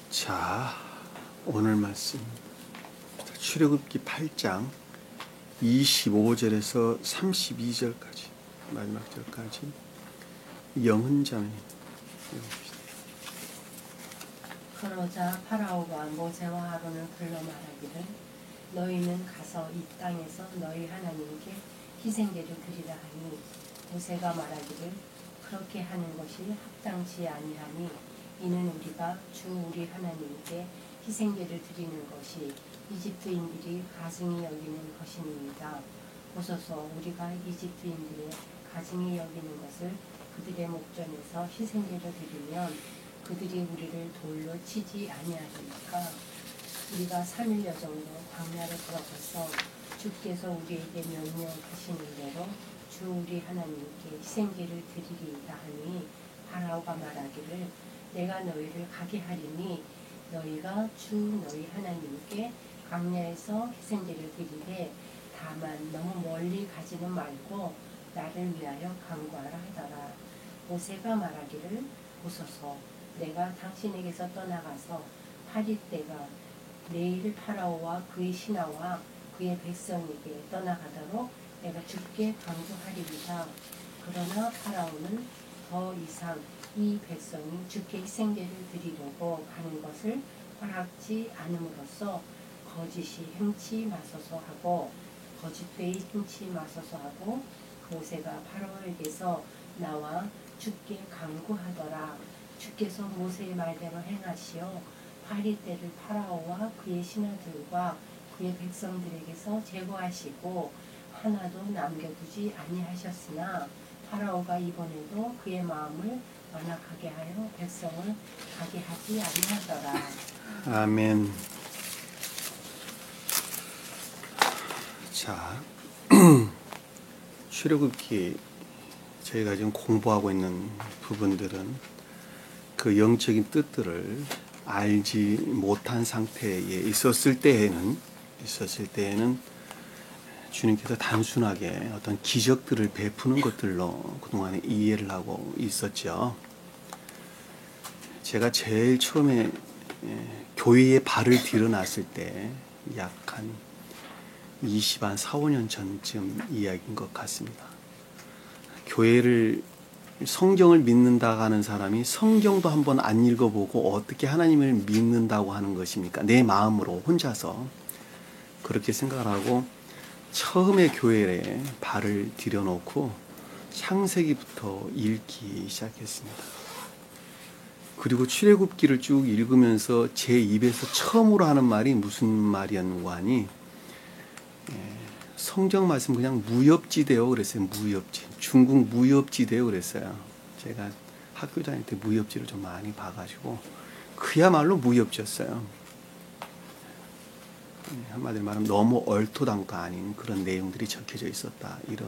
자, 오늘 말씀 출애굽기 8장 25절에서 32절까지 마지막 절까지 영흔자매님 읽어봅시다. 그러자 파라오가 모세와 아론을 불러 말하기를 너희는 가서 이 땅에서 너희 하나님께 희생제를 드리라 하니 모세가 말하기를 그렇게 하는 것이 합당치 아니하니 이는 우리가 주 우리 하나님께 희생제를 드리는 것이 이집트인들이 가증히 여기는 것이니이다. 보소서 우리가 이집트인들의 가증히 여기는 것을 그들의 목전에서 희생제를 드리면 그들이 우리를 돌로 치지 아니하리까. 우리가 3일여 정도 광야를 걸어가서 주께서 우리에게 명령하시는 대로 주 우리 하나님께 희생제를 드리리이다 하니 파라오가 말하기를 내가 너희를 가게 하리니 너희가 주 너희 하나님께 광야에서 희생제를 드리되 다만 너무 멀리 가지는 말고 나를 위하여 간구하라 하더라. 모세가 말하기를 보소서 내가 당신에게서 떠나가서 8일 때가 내일 파라오와 그의 신하와 그의 백성에게 떠나가도록 내가 주께 간구하리이다. 그러나 파라오는 더 이상 이 백성이 주께 희생제를 드리려고 가는 것을 허락지 않음으로써 거짓이 행치 마소서 하고 거짓되이 행치 마소서 하고 모세가 파라오에게서 나와 주께 간구하더라. 주께서 모세의 말대로 행하시어 8일 때를 파라오와 그의 신하들과 그의 백성들에게서 제거하시고 하나도 남겨두지 아니하셨으나 파라오가 이번에도 그의 마음을 완악하게 하여 백성을 가게 하지 아니하더라. 아멘. 자, 출애굽기 저희가 지금 공부하고 있는 부분들은 그 영적인 뜻들을 알지 못한 상태에 있었을 때에는 주님께서 단순하게 어떤 기적들을 베푸는 것들로 그동안에 이해를 하고 있었죠. 제가 제일 처음에 교회에 발을 들여놨을 때 약 한 4, 5년 전쯤 이야기인 것 같습니다. 교회를 성경을 믿는다고 하는 사람이 성경도 한번 안 읽어보고 어떻게 하나님을 믿는다고 하는 것입니까? 내 마음으로 혼자서 그렇게 생각을 하고 처음에 교회에 발을 들여놓고 창세기부터 읽기 시작했습니다. 그리고 출애굽기를 쭉 읽으면서 제 입에서 처음으로 하는 말이 무슨 말이었는가 하니 성경 말씀 그냥 무협지대요 그랬어요. 무협지. 중국 무협지대요 그랬어요. 제가 학교 다닐 때 무협지를 좀 많이 봐가지고 그야말로 무협지였어요. 한마디로 말하면 너무 얼토당토 아닌 그런 내용들이 적혀져 있었다. 이런.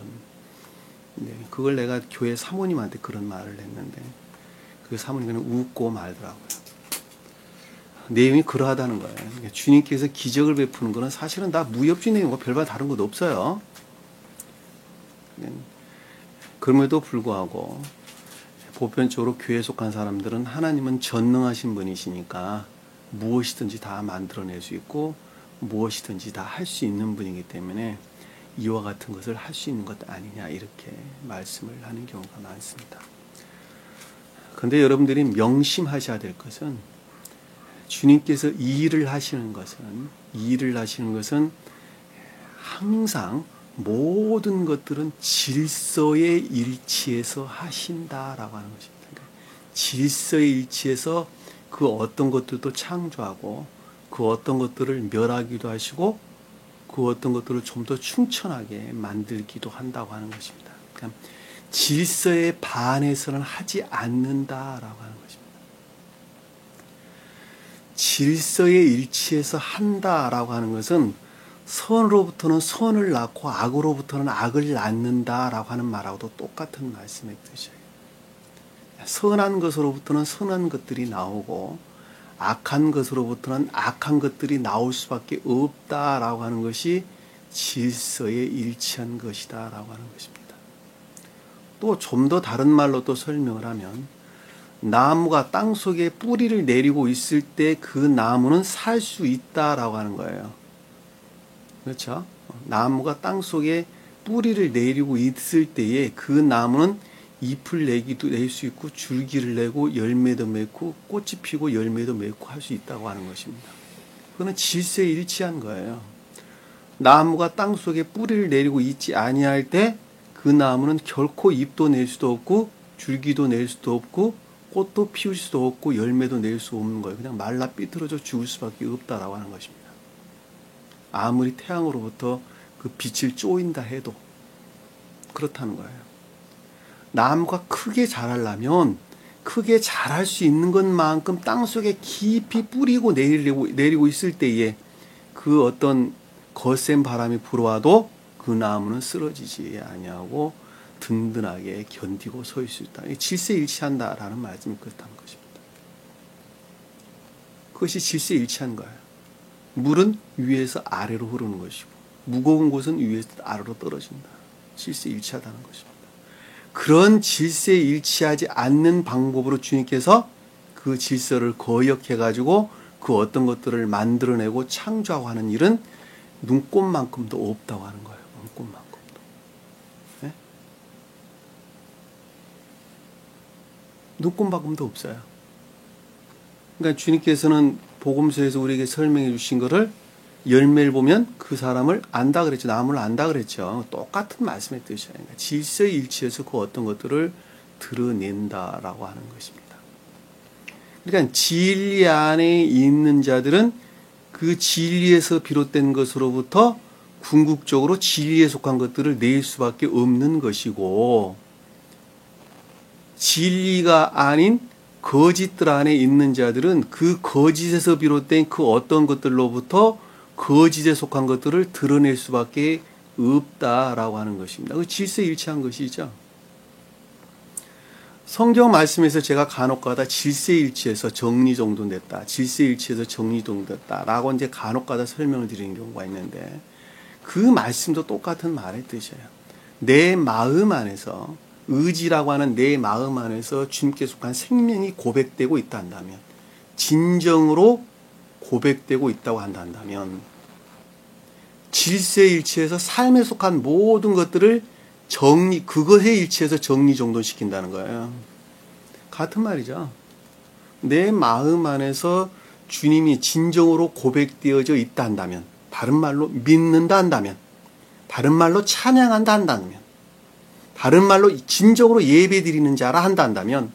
그걸 내가 교회 사모님한테 그런 말을 했는데 그 사모님은 웃고 말더라고요. 내용이 그러하다는 거예요. 그러니까 주님께서 기적을 베푸는 것은 사실은 다 무협지 내용과 별반 다른 것도 없어요. 그럼에도 불구하고 보편적으로 교회에 속한 사람들은 하나님은 전능하신 분이시니까 무엇이든지 다 만들어낼 수 있고 무엇이든지 다 할 수 있는 분이기 때문에 이와 같은 것을 할 수 있는 것 아니냐 이렇게 말씀을 하는 경우가 많습니다. 그런데 여러분들이 명심하셔야 될 것은 주님께서 이 일을 하시는 것은 항상 모든 것들은 질서의 일치에서 하신다라고 하는 것입니다. 그러니까 질서의 일치에서 그 어떤 것들도 창조하고 그 어떤 것들을 멸하기도 하시고 그 어떤 것들을 좀 더 충천하게 만들기도 한다고 하는 것입니다. 그러니까 질서에 반해서는 하지 않는다라고 하는 것입니다. 질서의 일치에서 한다라고 하는 것은 선으로부터는 선을 낳고 악으로부터는 악을 낳는다라고 하는 말하고도 똑같은 말씀의 뜻이에요. 선한 것으로부터는 선한 것들이 나오고 악한 것으로부터는 악한 것들이 나올 수밖에 없다라고 하는 것이 질서에 일치한 것이다라고 하는 것입니다. 또 좀 더 다른 말로 또 설명을 하면 나무가 땅 속에 뿌리를 내리고 있을 때 그 나무는 살 수 있다라고 하는 거예요. 그렇죠? 나무가 땅 속에 뿌리를 내리고 있을 때에 그 나무는 잎을 내기도 낼 수 있고 줄기를 내고 열매도 맺고 꽃이 피고 열매도 맺고 할 수 있다고 하는 것입니다. 그거는 질서일치한 거예요. 나무가 땅 속에 뿌리를 내리고 있지 아니할 때 그 나무는 결코 잎도 낼 수도 없고 줄기도 낼 수도 없고 꽃도 피울 수도 없고 열매도 낼 수 없는 거예요. 그냥 말라 삐뚤어져 죽을 수밖에 없다라고 하는 것입니다. 아무리 태양으로부터 그 빛을 쪼인다 해도 그렇다는 거예요. 나무가 크게 자라려면 크게 자랄 수 있는 것만큼 땅속에 깊이 뿌리고 내리고 있을 때에 그 어떤 거센 바람이 불어와도 그 나무는 쓰러지지 아니하고 든든하게 견디고 서 있을 수 있다. 질서일치한다라는 말씀이 그렇다는 것입니다. 그것이 질서일치한 거예요. 물은 위에서 아래로 흐르는 것이고 무거운 곳은 위에서 아래로 떨어진다. 질서일치하다는 것입니다. 그런 질서에 일치하지 않는 방법으로 주님께서 그 질서를 거역해가지고 그 어떤 것들을 만들어내고 창조하고 하는 일은 눈꽃만큼도 없다고 하는 거예요. 눈꽃만큼도. 네? 눈꽃만큼도 없어요. 그러니까 주님께서는 복음서에서 우리에게 설명해 주신 것을 열매를 보면 그 사람을 안다 그랬죠. 나무를 안다 그랬죠. 똑같은 말씀의 뜻이에요. 그러니까 질서에 일치해서 그 어떤 것들을 드러낸다라고 하는 것입니다. 그러니까 진리 안에 있는 자들은 그 진리에서 비롯된 것으로부터 궁극적으로 진리에 속한 것들을 낼 수밖에 없는 것이고 진리가 아닌 거짓들 안에 있는 자들은 그 거짓에서 비롯된 그 어떤 것들로부터 거짓에 속한 것들을 드러낼 수밖에 없다라고 하는 것입니다. 그 질서일치한 것이죠. 성경 말씀에서 제가 간혹가다 질서일치해서 정리정돈됐다, 질서일치해서 정리정돈됐다라고 이제 간혹가다 설명을 드리는 경우가 있는데 그 말씀도 똑같은 말의 뜻이에요. 내 마음 안에서 의지라고 하는 내 마음 안에서 주님께 속한 생명이 고백되고 있다 한다면, 진정으로 고백되고 있다고 한다면 질서에 일치해서 삶에 속한 모든 것들을 그것에 일치해서 정리정돈시킨다는 거예요. 같은 말이죠. 내 마음 안에서 주님이 진정으로 고백되어져 있다 한다면, 다른 말로 믿는다 한다면, 다른 말로 찬양한다 한다면, 다른 말로 진정으로 예배드리는 자라 한다면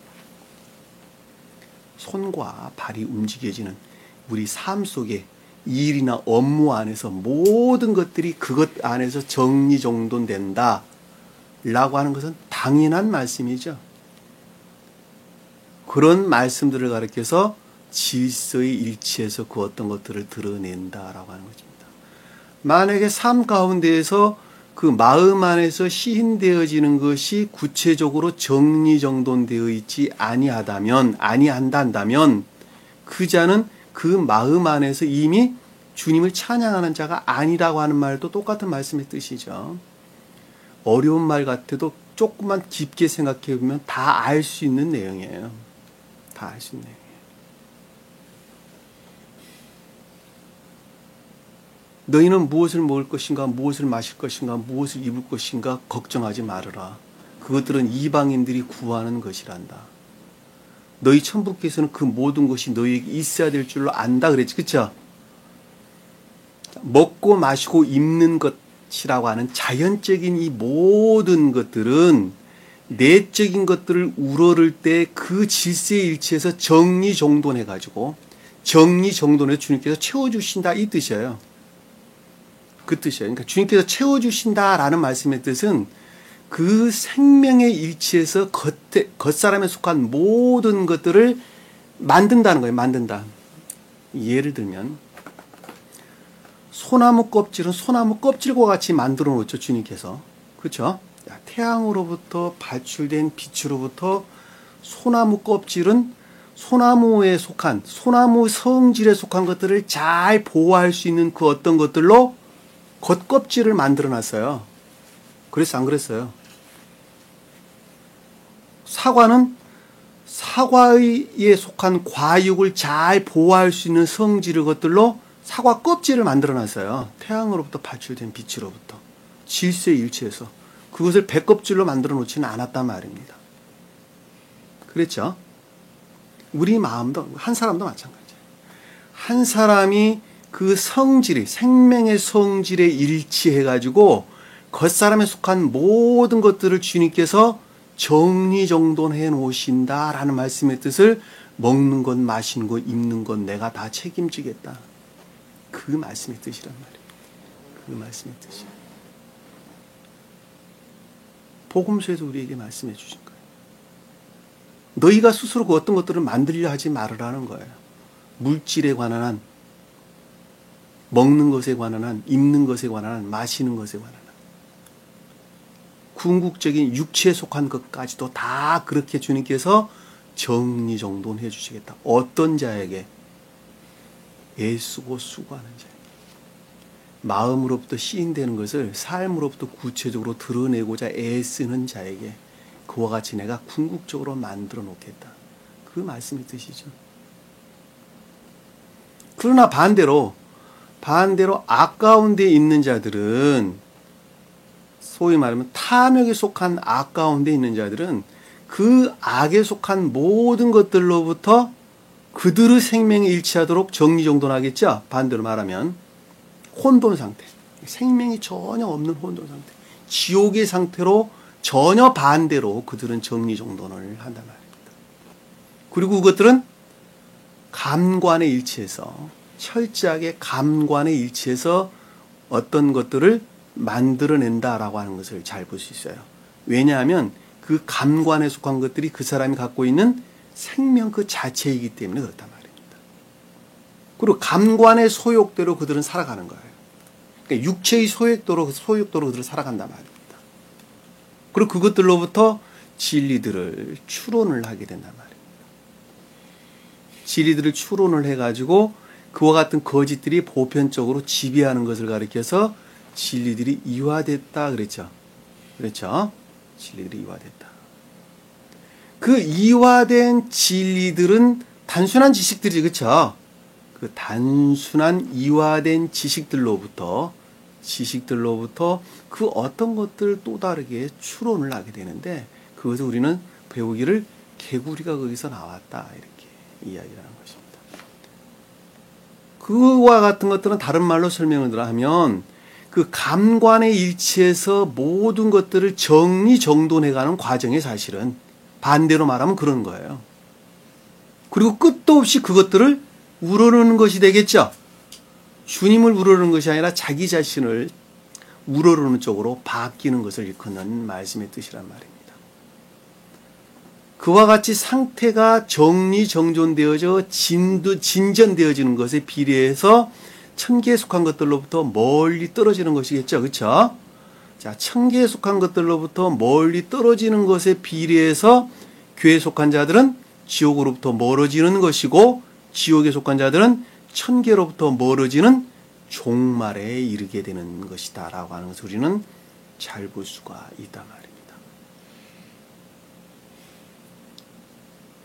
손과 발이 움직여지는 우리 삶 속에 일이나 업무 안에서 모든 것들이 그것 안에서 정리정돈된다 라고 하는 것은 당연한 말씀이죠. 그런 말씀들을 가리켜서 질서에 일치해서 그 어떤 것들을 드러낸다라고 하는 것입니다. 만약에 삶 가운데에서 그 마음 안에서 시인되어지는 것이 구체적으로 정리정돈되어 있지 아니한다면 그 자는 그 마음 안에서 이미 주님을 찬양하는 자가 아니라고 하는 말도 똑같은 말씀의 뜻이죠. 어려운 말 같아도 조금만 깊게 생각해 보면 다 알 수 있는 내용이에요. 다 알 수 있는 내용이에요. 너희는 무엇을 먹을 것인가, 무엇을 마실 것인가, 무엇을 입을 것인가 걱정하지 말으라. 그것들은 이방인들이 구하는 것이란다. 너희 천부께서는 그 모든 것이 너희에게 있어야 될 줄로 안다 그랬지, 그쵸? 먹고 마시고 입는 것이라고 하는 자연적인 이 모든 것들은 내적인 것들을 우러를 때 그 질서에 일치해서 정리정돈해가지고 정리정돈해서 주님께서 채워주신다 이 뜻이에요. 그 뜻이에요. 그러니까 주님께서 채워주신다라는 말씀의 뜻은 그 생명의 일치에서 겉사람에 속한 모든 것들을 만든다는 거예요. 만든다. 예를 들면 소나무 껍질은 소나무 껍질과 같이 만들어 놓죠. 주님께서. 그렇죠? 태양으로부터 발출된 빛으로부터 소나무 껍질은 소나무에 속한, 소나무 성질에 속한 것들을 잘 보호할 수 있는 그 어떤 것들로 겉껍질을 만들어 놨어요. 그래서 안 그랬어요? 사과는 사과에 속한 과육을 잘 보호할 수 있는 성질을 것들로 사과 껍질을 만들어 놨어요. 태양으로부터 발출된 빛으로부터 질소에 일치해서 그것을 배껍질로 만들어 놓지는 않았단 말입니다. 그랬죠? 우리 마음도 한 사람도 마찬가지예요. 한 사람이 그 성질이 생명의 성질에 일치해 가지고 겉사람에 속한 모든 것들을 주님께서 정리정돈해 놓으신다라는 말씀의 뜻을 먹는 것, 마시는 것, 입는 것 내가 다 책임지겠다. 그 말씀의 뜻이란 말이에요. 그 말씀의 뜻이에요. 복음서에도 우리에게 말씀해 주신 거예요. 너희가 스스로 그 어떤 것들을 만들려 하지 말으라는 거예요. 물질에 관한 한, 먹는 것에 관한 한, 입는 것에 관한 한, 마시는 것에 관한 한. 궁극적인 육체에 속한 것까지도 다 그렇게 주님께서 정리정돈해 주시겠다. 어떤 자에게? 애쓰고 수고하는 자에게. 마음으로부터 시인되는 것을 삶으로부터 구체적으로 드러내고자 애쓰는 자에게 그와 같이 내가 궁극적으로 만들어 놓겠다. 그 말씀의 뜻이죠. 그러나 반대로 아까운 데 있는 자들은, 소위 말하면 탐욕에 속한 아까운 데 있는 자들은 그 악에 속한 모든 것들로부터 그들의 생명에 일치하도록 정리정돈하겠죠. 반대로 말하면 혼돈 상태, 생명이 전혀 없는 혼돈 상태, 지옥의 상태로 전혀 반대로 그들은 정리정돈을 한단 말입니다. 그리고 그것들은 감관에 일치해서, 철저하게 감관에 일치해서 어떤 것들을 만들어낸다라고 하는 것을 잘 볼 수 있어요. 왜냐하면 그 감관에 속한 것들이 그 사람이 갖고 있는 생명 그 자체이기 때문에 그렇단 말입니다. 그리고 감관의 소욕대로 그들은 살아가는 거예요. 그러니까 육체의 소욕대로 그들은 살아간단 말입니다. 그리고 그것들로부터 진리들을 추론을 하게 된단 말입니다. 진리들을 추론을 해가지고 그와 같은 거짓들이 보편적으로 지배하는 것을 가리켜서 진리들이 이화됐다 그랬죠. 그렇죠? 진리들이 이화됐다. 그 이화된 진리들은 단순한 지식들이, 그렇죠? 그 단순한 이화된 지식들로부터 그 어떤 것들을 또 다르게 추론을 하게 되는데, 그것을 우리는 배우기를 개구리가 거기서 나왔다 이렇게 이야기를 하는 것입니다. 그와 같은 것들은 다른 말로 설명을 하면 그 감관에 일치해서 모든 것들을 정리정돈해가는 과정이 사실은 반대로 말하면 그런 거예요. 그리고 끝도 없이 그것들을 우러르는 것이 되겠죠. 주님을 우러르는 것이 아니라 자기 자신을 우러르는 쪽으로 바뀌는 것을 일컫는 말씀의 뜻이란 말입니다. 그와 같이 상태가 정리정돈되어져 진전되어지는 것에 비례해서 천계에 속한 것들로부터 멀리 떨어지는 것이겠죠. 그렇죠? 자, 천계에 속한 것들로부터 멀리 떨어지는 것에 비례해서 교회에 속한 자들은 지옥으로부터 멀어지는 것이고, 지옥에 속한 자들은 천계로부터 멀어지는 종말에 이르게 되는 것이다 라고 하는 것을 우리는 잘 볼 수가 있단 말입니다.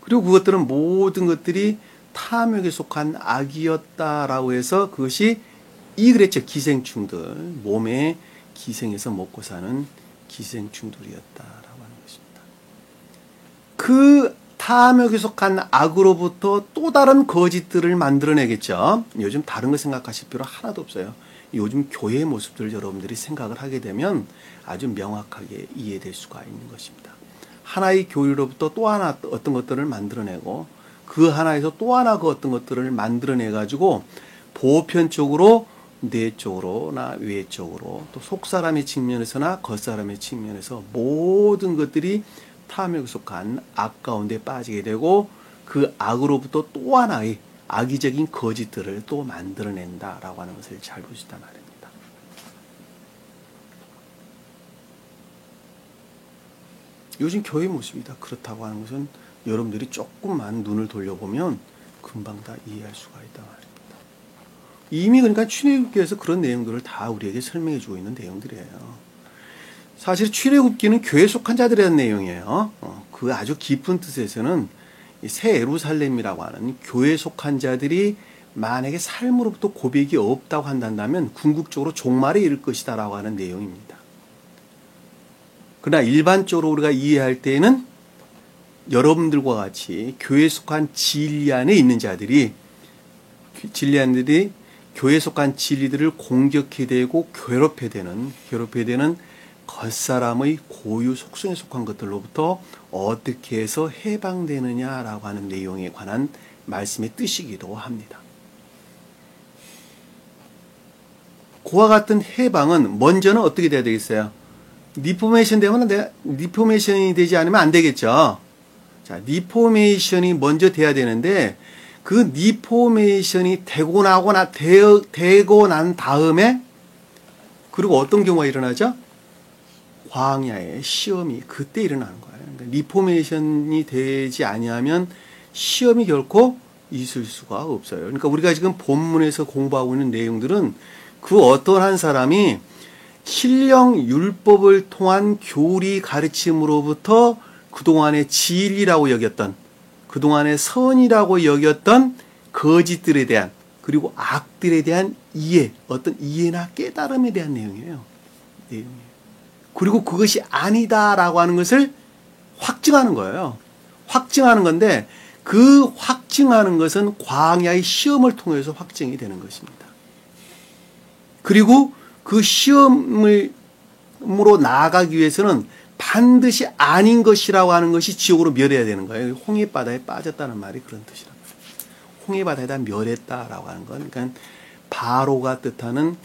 그리고 그것들은 모든 것들이 탐욕에 속한 악이었다라고 해서 그것이 그랬죠. 기생충들, 몸에 기생해서 먹고 사는 기생충들이었다라고 하는 것입니다. 그 탐욕에 속한 악으로부터 또 다른 거짓들을 만들어내겠죠. 요즘 다른 거 생각하실 필요 하나도 없어요. 요즘 교회의 모습들을 여러분들이 생각을 하게 되면 아주 명확하게 이해될 수가 있는 것입니다. 하나의 교리로부터 또 하나 어떤 것들을 만들어내고, 그 하나에서 또 하나 그 어떤 것들을 만들어내가지고 보편적으로 내적으로나 외적으로 또 속사람의 측면에서나 겉사람의 측면에서 모든 것들이 탐욕에 속한 악 가운데 빠지게 되고, 그 악으로부터 또 하나의 악의적인 거짓들을 또 만들어낸다라고 하는 것을 잘 볼 수 있단 말입니다. 요즘 교회 모습이 다 그렇다고 하는 것은 여러분들이 조금만 눈을 돌려보면 금방 다 이해할 수가 있단 말입니다. 이미 그러니까 출애굽기에서 그런 내용들을 다 우리에게 설명해 주고 있는 내용들이에요. 사실 출애굽기는 교회에 속한 자들에 대한 내용이에요. 그 아주 깊은 뜻에서는 새 예루살렘이라고 하는 교회에 속한 자들이 만약에 삶으로부터 고백이 없다고 한다면 궁극적으로 종말에 이를 것이다 라고 하는 내용입니다. 그러나 일반적으로 우리가 이해할 때에는 여러분들과 같이 교회에 속한 진리 안에 있는 자들이 교회에 속한 진리들을 공격해야 되고 괴롭혀야 되는 겉사람의 고유 속성에 속한 것들로부터 어떻게 해서 해방되느냐라고 하는 내용에 관한 말씀의 뜻이기도 합니다. 그와 같은 해방은 먼저는 어떻게 돼야 되겠어요? 리포메이션이 되지 않으면 안 되겠죠. 자, 리포메이션이 먼저 돼야 되는데 그 리포메이션이 되고 난 다음에 그리고 어떤 경우가 일어나죠? 광야의 시험이 그때 일어나는 거예요. 그러니까 리포메이션이 되지 아니하면 시험이 결코 있을 수가 없어요. 그러니까 우리가 지금 본문에서 공부하고 있는 내용들은 그 어떤 한 사람이 신령 율법을 통한 교리 가르침으로부터 그동안의 진리라고 여겼던, 그동안의 선이라고 여겼던 거짓들에 대한, 그리고 악들에 대한 어떤 이해나 깨달음에 대한 내용이에요. 그리고 그것이 아니다라고 하는 것을 확증하는 거예요. 확증하는 건데 그 확증하는 것은 광야의 시험을 통해서 확증이 되는 것입니다. 그리고 그 시험으로 나아가기 위해서는 반드시 아닌 것이라고 하는 것이 지옥으로 멸해야 되는 거예요. 홍해바다에 빠졌다는 말이 그런 뜻이란 말이에요. 홍해바다에다 멸했다라고 하는 건 그러니까 바로가 뜻하는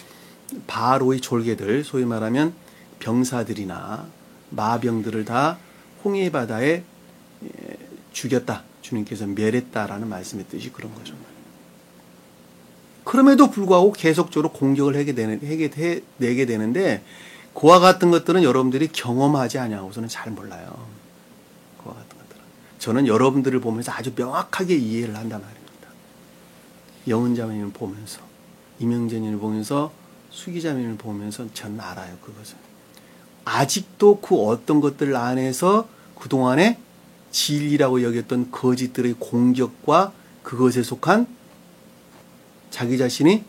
바로의 졸개들, 소위 말하면 병사들이나 마병들을 다 홍해바다에 죽였다. 주님께서 멸했다라는 말씀의 뜻이 그런 거죠. 그럼에도 불구하고 계속적으로 공격을 내게 되는데 그와 같은 것들은 여러분들이 경험하지 않냐고서는 잘 몰라요. 그와 같은 것들은. 저는 여러분들을 보면서 아주 명확하게 이해를 한단 말입니다. 영은자매님을 보면서, 이명재님을 보면서, 수기자매님을 보면서 저는 알아요. 그것을. 아직도 그 어떤 것들 안에서 그동안에 진리라고 여겼던 거짓들의 공격과 그것에 속한 자기 자신이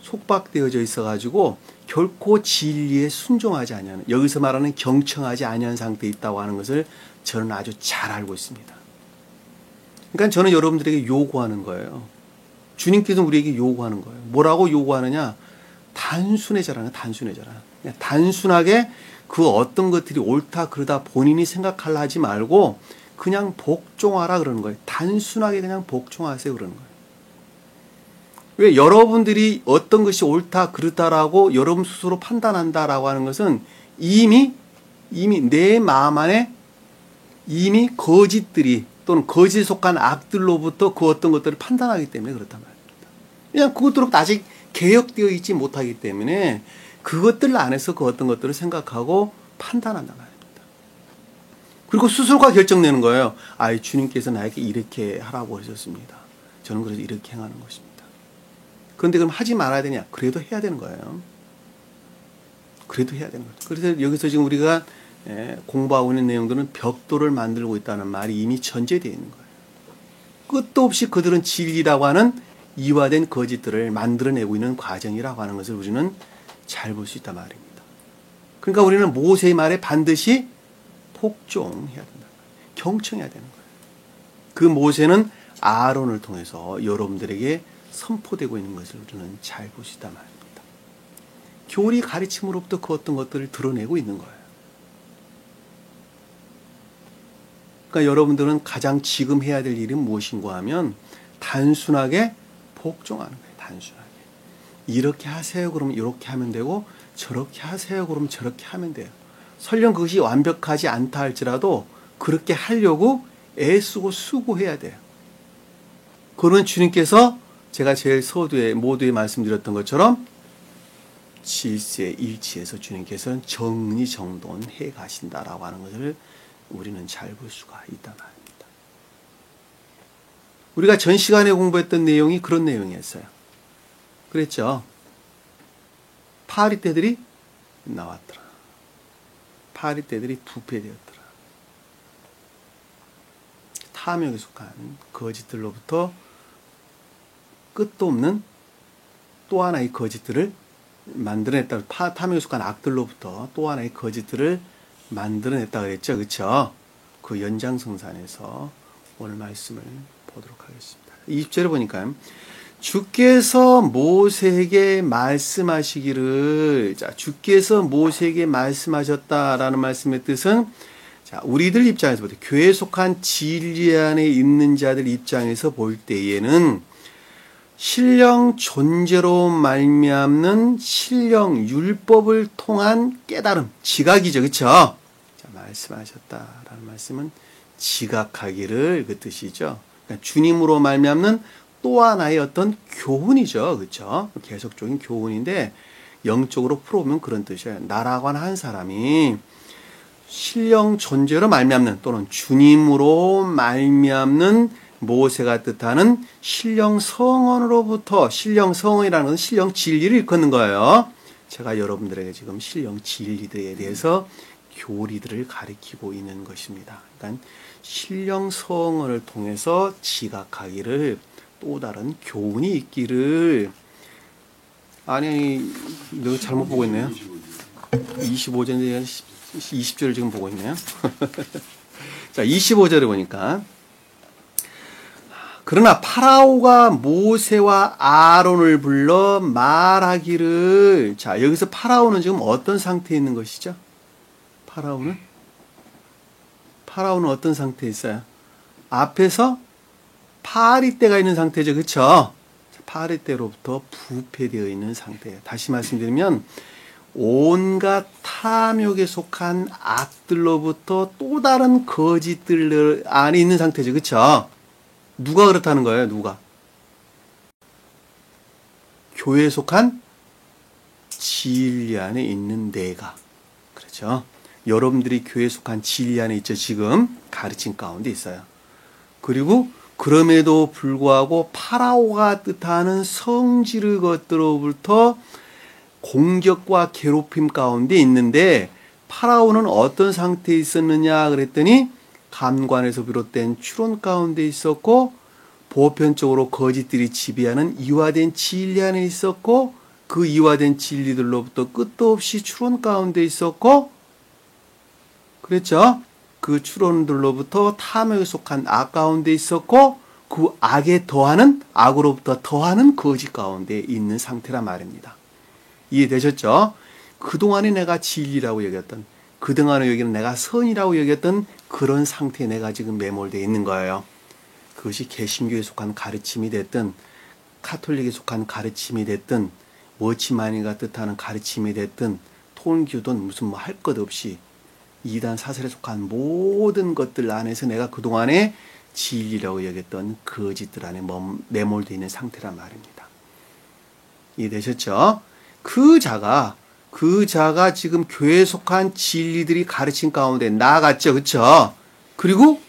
속박되어져 있어가지고 결코 진리에 순종하지 아니하는, 여기서 말하는 경청하지 아니하는 상태에 있다고 하는 것을 저는 아주 잘 알고 있습니다. 그러니까 저는 여러분들에게 요구하는 거예요. 주님께서 우리에게 요구하는 거예요. 뭐라고 요구하느냐? 단순해져라는 단순해져라. 그냥 단순하게 그 어떤 것들이 옳다 그러다 본인이 생각하려 하지 말고 그냥 복종하라 그러는 거예요. 단순하게 그냥 복종하세요 그러는 거예요. 왜 여러분들이 어떤 것이 옳다 그르다라고 여러분 스스로 판단한다라고 하는 것은 이미 내 마음 안에 이미 거짓들이 또는 거짓에 속한 악들로부터 그 어떤 것들을 판단하기 때문에 그렇단 말입니다. 그냥 그것들로부터 아직 개혁되어 있지 못하기 때문에 그것들 안에서 그 어떤 것들을 생각하고 판단한단 말입니다. 그리고 스스로가 결정내는 거예요. 주님께서 나에게 이렇게 하라고 하셨습니다. 저는 그래서 이렇게 행하는 것입니다. 그런데 그럼 하지 말아야 되냐? 그래도 해야 되는 거예요. 그래도 해야 되는 거죠. 그래서 여기서 지금 우리가 공부하고 있는 내용들은 벽돌을 만들고 있다는 말이 이미 전제되어 있는 거예요. 끝도 없이 그들은 진리라고 하는 이화된 거짓들을 만들어내고 있는 과정이라고 하는 것을 우리는 잘 볼 수 있단 말입니다. 그러니까 우리는 모세의 말에 반드시 복종해야 된다. 경청해야 되는 거예요. 그 모세는 아론을 통해서 여러분들에게 선포되고 있는 것을 우리는 잘 볼 수 있단 말입니다. 교리 가르침으로부터 그 어떤 것들을 드러내고 있는 거예요. 그러니까 여러분들은 가장 지금 해야 될 일은 무엇인가 하면 단순하게 복종하는 거예요. 단순하게. 이렇게 하세요. 그러면 이렇게 하면 되고 저렇게 하세요. 그러면 저렇게 하면 돼요. 설령 그것이 완벽하지 않다 할지라도 그렇게 하려고 애쓰고 수고해야 돼요. 그러면 주님께서 제가 제일 서두에 모두에 말씀드렸던 것처럼 질세 일치에서 주님께서는 정리정돈해 가신다라고 하는 것을 우리는 잘 볼 수가 있단 말입니다. 우리가 전 시간에 공부했던 내용이 그런 내용이었어요. 그랬죠. 파리떼들이 나왔더라. 파리떼들이 부패되었더라. 탐욕에 속한 거짓들로부터 끝도 없는 또 하나의 거짓들을 만들어냈다. 탐욕에 속한 악들로부터 또 하나의 거짓들을 만들어냈다 그랬죠. 그렇죠? 그 연장성산에서 오늘 말씀을 보도록 하겠습니다. 20절에 보니까 주께서 모세에게 말씀하시기를, 자, 주께서 모세에게 말씀하셨다라는 말씀의 뜻은, 자, 우리들 입장에서 볼 때, 교회에 속한 진리 안에 있는 자들 입장에서 볼 때에는 신령 존재로 말미암는 신령 율법을 통한 깨달음, 지각이죠. 그쵸? 자, 말씀하셨다라는 말씀은 지각하기를 그 뜻이죠. 그러니까 주님으로 말미암는 또 하나의 어떤 교훈이죠. 그렇죠? 계속적인 교훈인데 영적으로 풀어보면 그런 뜻이에요. 나라고 하는 한 사람이 신령 존재로 말미암는 또는 주님으로 말미암는 모세가 뜻하는 신령 성언으로부터, 신령 성언이라는 건 신령 진리를 일컫는 거예요. 제가 여러분들에게 지금 신령 진리들에 대해서 교리들을 가리키고 있는 것입니다. 그러니까 신령 성언을 통해서 지각하기를, 또 다른 교훈이 있기를. 아니, 내가 잘못 보고 있네요. 25절인데 20절을 지금 보고 있네요. 자, 25절에 보니까 그러나 파라오가 모세와 아론을 불러 말하기를. 자, 여기서 파라오는 지금 어떤 상태에 있는 것이죠? 파라오는 어떤 상태에 있어요? 앞에서 파리떼가 있는 상태죠. 그렇죠? 파리떼로부터 부패되어 있는 상태예요. 다시 말씀드리면 온갖 탐욕에 속한 악들로부터 또 다른 거짓들 안에 있는 상태죠. 그렇죠? 누가 그렇다는 거예요? 누가? 교회에 속한 진리 안에 있는 내가. 그렇죠? 여러분들이 교회에 속한 진리 안에 있죠. 지금 가르침 가운데 있어요. 그리고 그럼에도 불구하고 파라오가 뜻하는 성질의 것들로부터 공격과 괴롭힘 가운데 있는데, 파라오는 어떤 상태에 있었느냐 그랬더니 감관에서 비롯된 추론 가운데 있었고, 보편적으로 거짓들이 지배하는 이화된 진리 안에 있었고, 그 이화된 진리들로부터 끝도 없이 추론 가운데 있었고, 그랬죠? 그 추론들로부터 탐욕에 속한 악 가운데 있었고, 그 악에 더하는, 악으로부터 더하는 거짓 가운데 있는 상태란 말입니다. 이해되셨죠? 그동안에 내가 진리라고 여겼던, 그동안에 여기는 내가 선이라고 여겼던 그런 상태에 내가 지금 매몰되어 있는 거예요. 그것이 개신교에 속한 가르침이 됐든, 카톨릭에 속한 가르침이 됐든, 워치마니가 뜻하는 가르침이 됐든, 통일교든 무슨 뭐 할 것 없이 이단 사설에 속한 모든 것들 안에서 내가 그동안에 진리라고 여겼던 거짓들 안에 매몰되어 있는 상태란 말입니다. 이해되셨죠? 그 자가 지금 교회에 속한 진리들이 가르친 가운데 나아갔죠. 그쵸? 그리고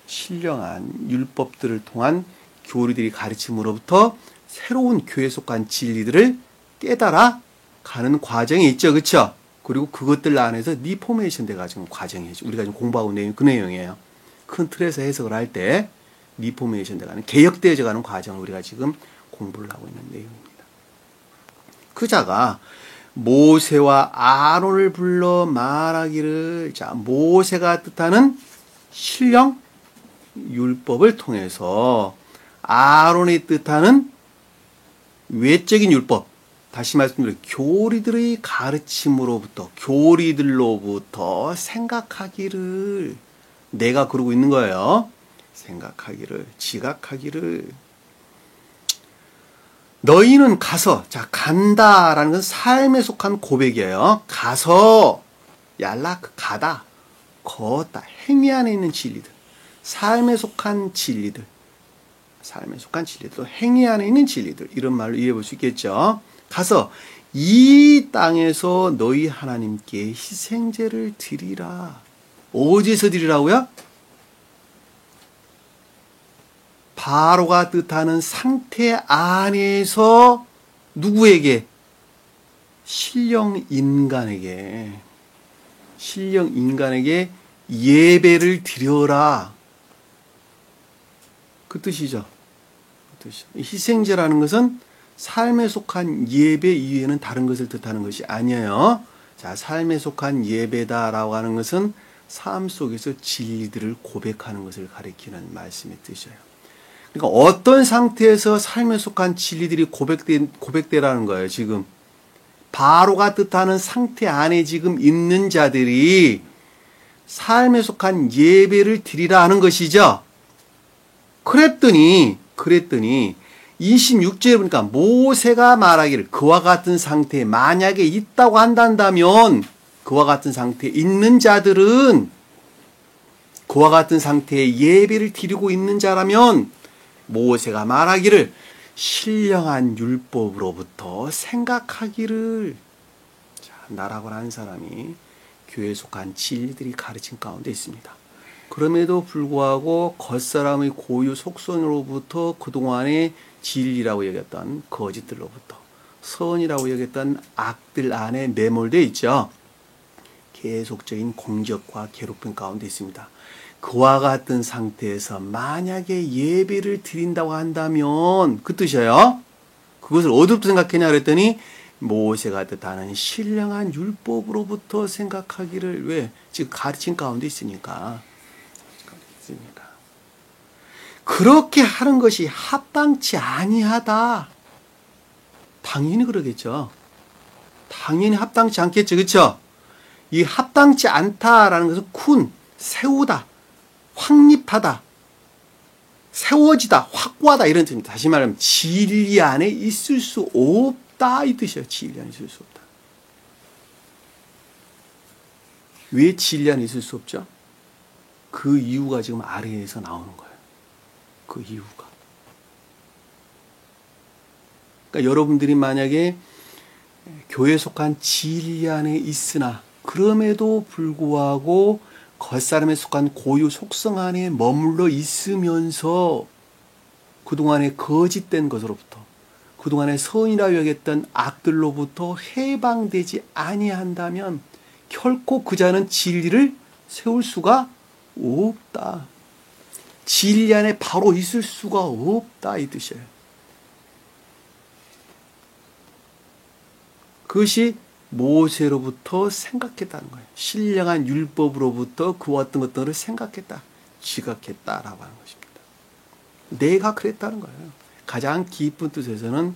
신령한 율법들을 통한 교리들이 가르침으로부터 새로운 교회에 속한 진리들을 깨달아 가는 과정이 있죠. 그쵸? 그리고 그것들 안에서 리포메이션 돼가지고 과정이죠. 우리가 지금 공부하고 있는 그 내용이에요. 큰 틀에서 해석을 할 때 리포메이션 돼가는, 개혁되어져 가는 과정을 우리가 지금 공부를 하고 있는 내용입니다. 그 자가 모세와 아론을 불러 말하기를, 자, 모세가 뜻하는 신령 율법을 통해서 아론이 뜻하는 외적인 율법, 다시 말씀드려 교리들의 가르침으로부터, 교리들로부터 생각하기를, 내가 그러고 있는 거예요. 생각하기를, 지각하기를. 너희는 가서, 자, 간다라는 건 삶에 속한 고백이에요. 가서, 얄락, 가다, 걷다, 행위 안에 있는 진리들, 삶에 속한 진리들, 또 행위 안에 있는 진리들, 이런 말로 이해해 볼 수 있겠죠. 가서 이 땅에서 너희 하나님께 희생제를 드리라. 어디에서 드리라고요? 바로가 뜻하는 상태 안에서 누구에게? 신령 인간에게 예배를 드려라. 그 뜻이죠. 그 뜻이죠. 희생제라는 것은 삶에 속한 예배 이외에는 다른 것을 뜻하는 것이 아니에요. 자, 삶에 속한 예배다라고 하는 것은 삶 속에서 진리들을 고백하는 것을 가리키는 말씀의 뜻이에요. 그러니까 어떤 상태에서 삶에 속한 진리들이 고백되라는 거예요, 지금. 바로가 뜻하는 상태 안에 지금 있는 자들이 삶에 속한 예배를 드리라 하는 것이죠. 그랬더니 26절에 보니까 모세가 말하기를 그와 같은 상태에 만약에 있다고 한다면 그와 같은 상태에 있는 자들은 그와 같은 상태에 예배를 드리고 있는 자라면 모세가 말하기를 신령한 율법으로부터 생각하기를. 자, 나라고 하는 사람이 교회에 속한 진리들이 가르친 가운데 있습니다. 그럼에도 불구하고 겉사람의 고유 속성으로부터 그동안의 진리라고 여겼던 거짓들로부터 선이라고 여겼던 악들 안에 매몰되어 있죠. 계속적인 공격과 괴롭힘 가운데 있습니다. 그와 같은 상태에서 만약에 예배를 드린다고 한다면 그 뜻이에요. 그것을 어디부터 생각했냐 그랬더니 모세가 뜻하는 신령한 율법으로부터 생각하기를. 왜? 지금 가르친 가운데 있으니까. 그렇게 하는 것이 합당치 아니하다. 당연히 그러겠죠. 당연히 합당치 않겠죠. 그렇죠? 이 합당치 않다라는 것은 쿤, 세우다, 확립하다, 세워지다, 확고하다 이런 뜻입니다. 다시 말하면 진리 안에 있을 수 없다 이 뜻이에요. 진리 안에 있을 수 없다. 왜 진리 안에 있을 수 없죠? 그 이유가 지금 아래에서 나오는 거예요. 그 이유가. 그러니까 여러분들이 만약에 교회에 속한 진리 안에 있으나 그럼에도 불구하고 겉사람에 속한 고유 속성 안에 머물러 있으면서 그동안의 거짓된 것으로부터 그동안의 선이라 여겼던 악들로부터 해방되지 아니한다면 결코 그 자는 진리를 세울 수가 없다. 진리 안에 바로 있을 수가 없다 이 뜻이에요. 그것이 모세로부터 생각했다는 거예요. 신령한 율법으로부터 그와 어떤 것들을 생각했다, 지각했다라고 하는 것입니다. 내가 그랬다는 거예요. 가장 깊은 뜻에서는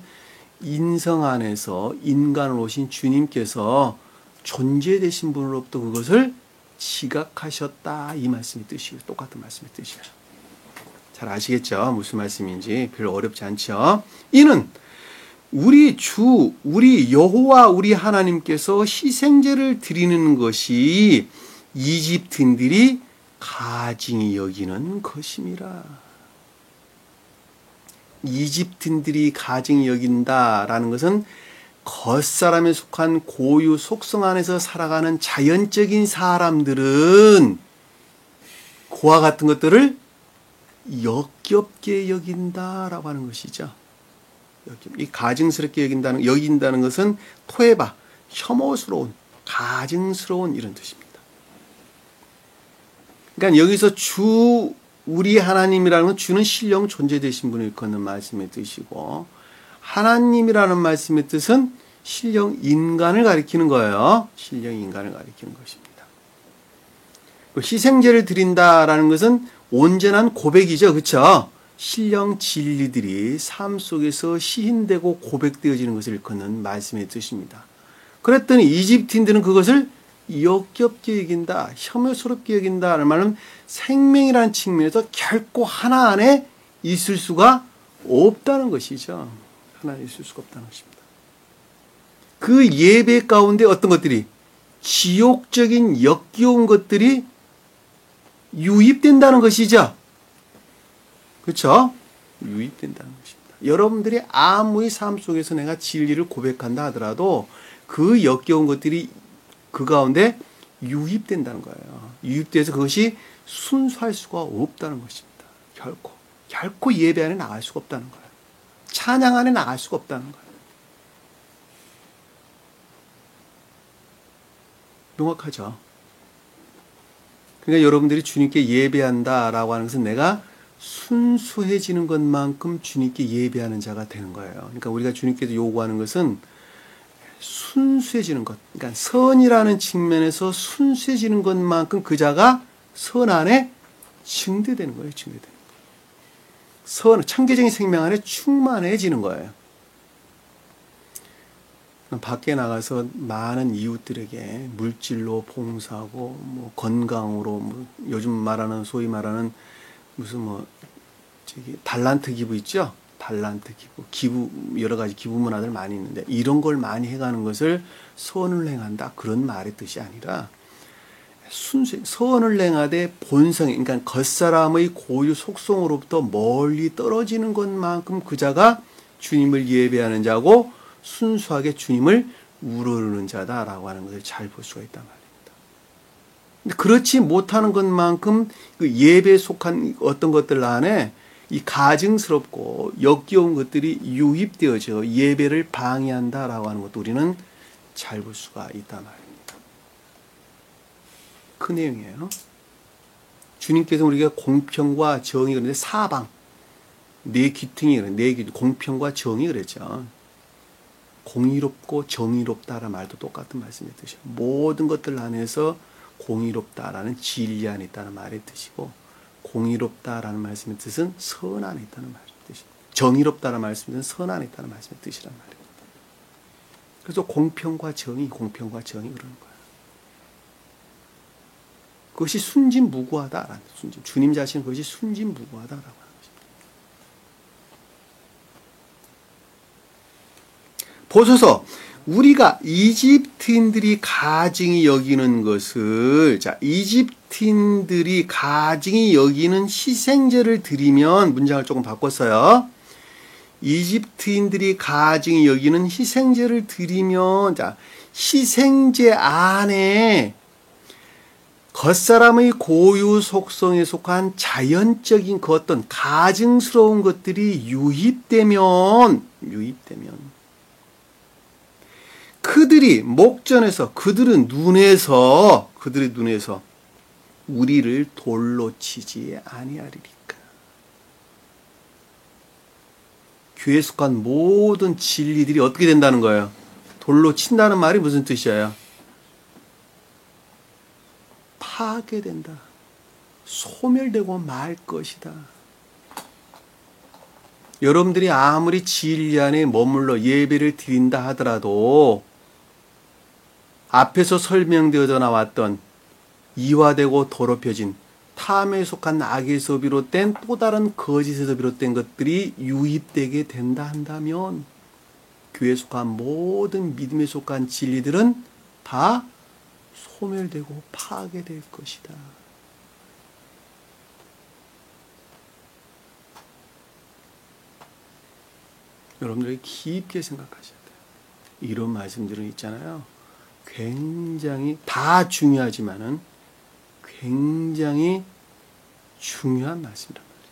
인성 안에서 인간을 오신 주님께서 존재되신 분으로부터 그것을 지각하셨다 이 말씀의 뜻이에요. 똑같은 말씀의 뜻이에요. 잘 아시겠죠? 무슨 말씀인지 별로 어렵지 않죠? 이는 우리 주, 우리 여호와 우리 하나님께서 희생제를 드리는 것이 이집트인들이 가증히 여기는 것임이라. 이집트인들이 가증히 여긴다라는 것은 겉사람에 속한 고유 속성 안에서 살아가는 자연적인 사람들은 그와 같은 것들을 역겹게 여긴다라고 하는 것이죠. 이 가증스럽게 여긴다는 것은 토해바, 혐오스러운, 가증스러운 이런 뜻입니다. 그러니까 여기서 주 우리 하나님이라는 건 주는 신령 존재되신 분을 일컫는 말씀의 뜻이고 하나님이라는 말씀의 뜻은 신령 인간을 가리키는 거예요. 신령 인간을 가리키는 것입니다. 희생제를 드린다라는 것은 온전한 고백이죠. 그렇죠? 신령 진리들이 삶 속에서 시인되고 고백되어지는 것을 일컫는 말씀의 뜻입니다. 그랬더니 이집트인들은 그것을 역겹게 여긴다, 혐오스럽게 여긴다는 말은 생명이라는 측면에서 결코 하나 안에 있을 수가 없다는 것이죠. 하나 안에 있을 수가 없다는 것입니다. 그 예배 가운데 어떤 것들이 지옥적인 역겨운 것들이 유입된다는 것이죠. 그렇죠? 유입된다는 것입니다. 여러분들이 아무리 삶 속에서 내가 진리를 고백한다 하더라도 그 역겨운 것들이 그 가운데 유입된다는 거예요. 유입돼서 그것이 순수할 수가 없다는 것입니다. 결코 예배 안에 나갈 수가 없다는 거예요. 찬양 안에 나갈 수가 없다는 거예요. 명확하죠? 그러니까 여러분들이 주님께 예배한다라고 하는 것은 내가 순수해지는 것만큼 주님께 예배하는 자가 되는 거예요. 그러니까 우리가 주님께서 요구하는 것은 순수해지는 것. 그러니까 선이라는 측면에서 순수해지는 것만큼 그 자가 선 안에 증대되는 거예요. 증대되는 거예요. 선, 창조적인 생명 안에 충만해지는 거예요. 밖에 나가서 많은 이웃들에게 물질로 봉사하고, 뭐 건강으로, 뭐 요즘 말하는 소위 말하는 무슨 뭐 저기 달란트 기부 있죠? 달란트 기부, 여러 가지 기부 문화들 많이 있는데 이런 걸 많이 해가는 것을 선을 행한다 그런 말의 뜻이 아니라 순수 선을 행하되 본성이 그러니까 겉사람의 고유 속성으로부터 멀리 떨어지는 것만큼 그 자가 주님을 예배하는 자고 순수하게 주님을 우러르는 자다라고 하는 것을 잘 볼 수가 있단 말입니다. 근데 그렇지 못하는 것만큼 그 예배에 속한 어떤 것들 안에 이 가증스럽고 역겨운 것들이 유입되어져 예배를 방해한다라고 하는 것도 우리는 잘 볼 수가 있단 말입니다. 그 내용이에요. 주님께서 우리가 공평과 정의 그런데 사방 네 귀퉁이 그래 네 귀 공평과 정의 그랬죠. 공의롭고 정의롭다라는 말도 똑같은 말씀의 뜻이에요. 모든 것들 안에서 공의롭다라는 진리 안에 있다는 말의 뜻이고 공의롭다라는 말씀의 뜻은 선 안에 있다는 말의 뜻입니다. 정의롭다라는 말씀은 선 안에 있다는 말씀의 뜻이란 말입니다. 그래서 공평과 정의 그러는 거예요. 그것이 순진무구하다라는 순진. 주님 자신은 그것이 순진무구하다라고 하는 것입니다. 보소서 우리가 이집트인들이 가증히 여기는 것을 이집트인들이 가증히 여기는 희생제를 드리면 문장을 조금 바꿨어요. 이집트인들이 가증히 여기는 희생제를 드리면 희생제 안에 겉사람의 고유 속성에 속한 자연적인 그 어떤 가증스러운 것들이 유입되면 그들의 눈에서 우리를 돌로 치지 아니하리리까. 교회에 속한 모든 진리들이 어떻게 된다는 거예요? 돌로 친다는 말이 무슨 뜻이에요? 파괴된다. 소멸되고 말 것이다. 여러분들이 아무리 진리 안에 머물러 예배를 드린다 하더라도 앞에서 설명되어져 나왔던 이화되고 더럽혀진 탐에 속한 악에서 비롯된 또 다른 거짓에서 비롯된 것들이 유입되게 된다 한다면 교회에 속한 모든 믿음에 속한 진리들은 다 소멸되고 파괴될 것이다. 여러분들이 깊게 생각하셔야 돼요. 이런 말씀들은 있잖아요. 굉장히 다 중요하지만은 굉장히 중요한 말씀이란 말입니다.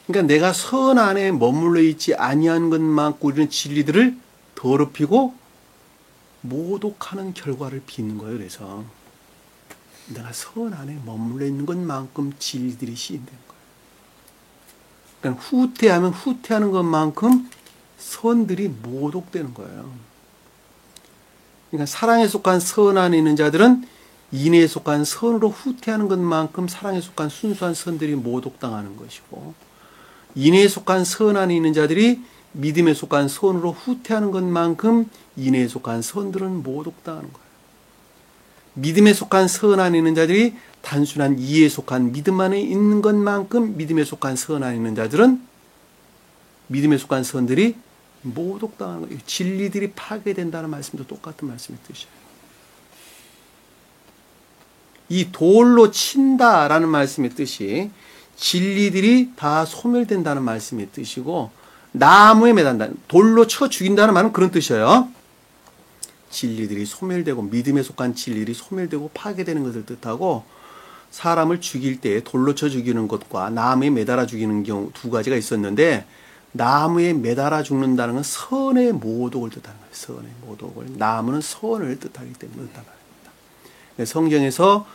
그러니까 내가 선 안에 머물러 있지 아니한 것만큼 우리는 진리들을 더럽히고 모독하는 결과를 빚는 거예요. 그래서 내가 선 안에 머물러 있는 것만큼 진리들이 시인되는 거예요. 그러니까 후퇴하면 후퇴하는 것만큼 선들이 모독되는 거예요. 그러니까 사랑에 속한 선 안에 있는 자들은 인애에 속한 선으로 후퇴하는 것만큼 사랑에 속한 순수한 선들이 모독당하는 것이고 인애에 속한 선 안에 있는 자들이 믿음에 속한 선으로 후퇴하는 것만큼 인애에 속한 선들은 모독당하는 거예요. 믿음에 속한 선 안에 있는 자들이 단순한 이해에 속한 믿음 안에 있는 것만큼 믿음에 속한 선 안에 있는 자들은 믿음에 속한 선들이 모독당하는 거예요. 진리들이 파괴된다는 말씀도 똑같은 말씀의 뜻이에요. 이 돌로 친다라는 말씀의 뜻이 진리들이 다 소멸된다는 말씀의 뜻이고 나무에 매단다. 돌로 쳐 죽인다는 말은 그런 뜻이에요. 진리들이 소멸되고 믿음에 속한 진리들이 소멸되고 파괴되는 것을 뜻하고 사람을 죽일 때 돌로 쳐 죽이는 것과 나무에 매달아 죽이는 경우 두 가지가 있었는데 나무에 매달아 죽는다는 건 선의 모독을 뜻하는 거예요. 선의 모독을. 나무는 선을 뜻하기 때문에 그렇단 말입니다. 성경에서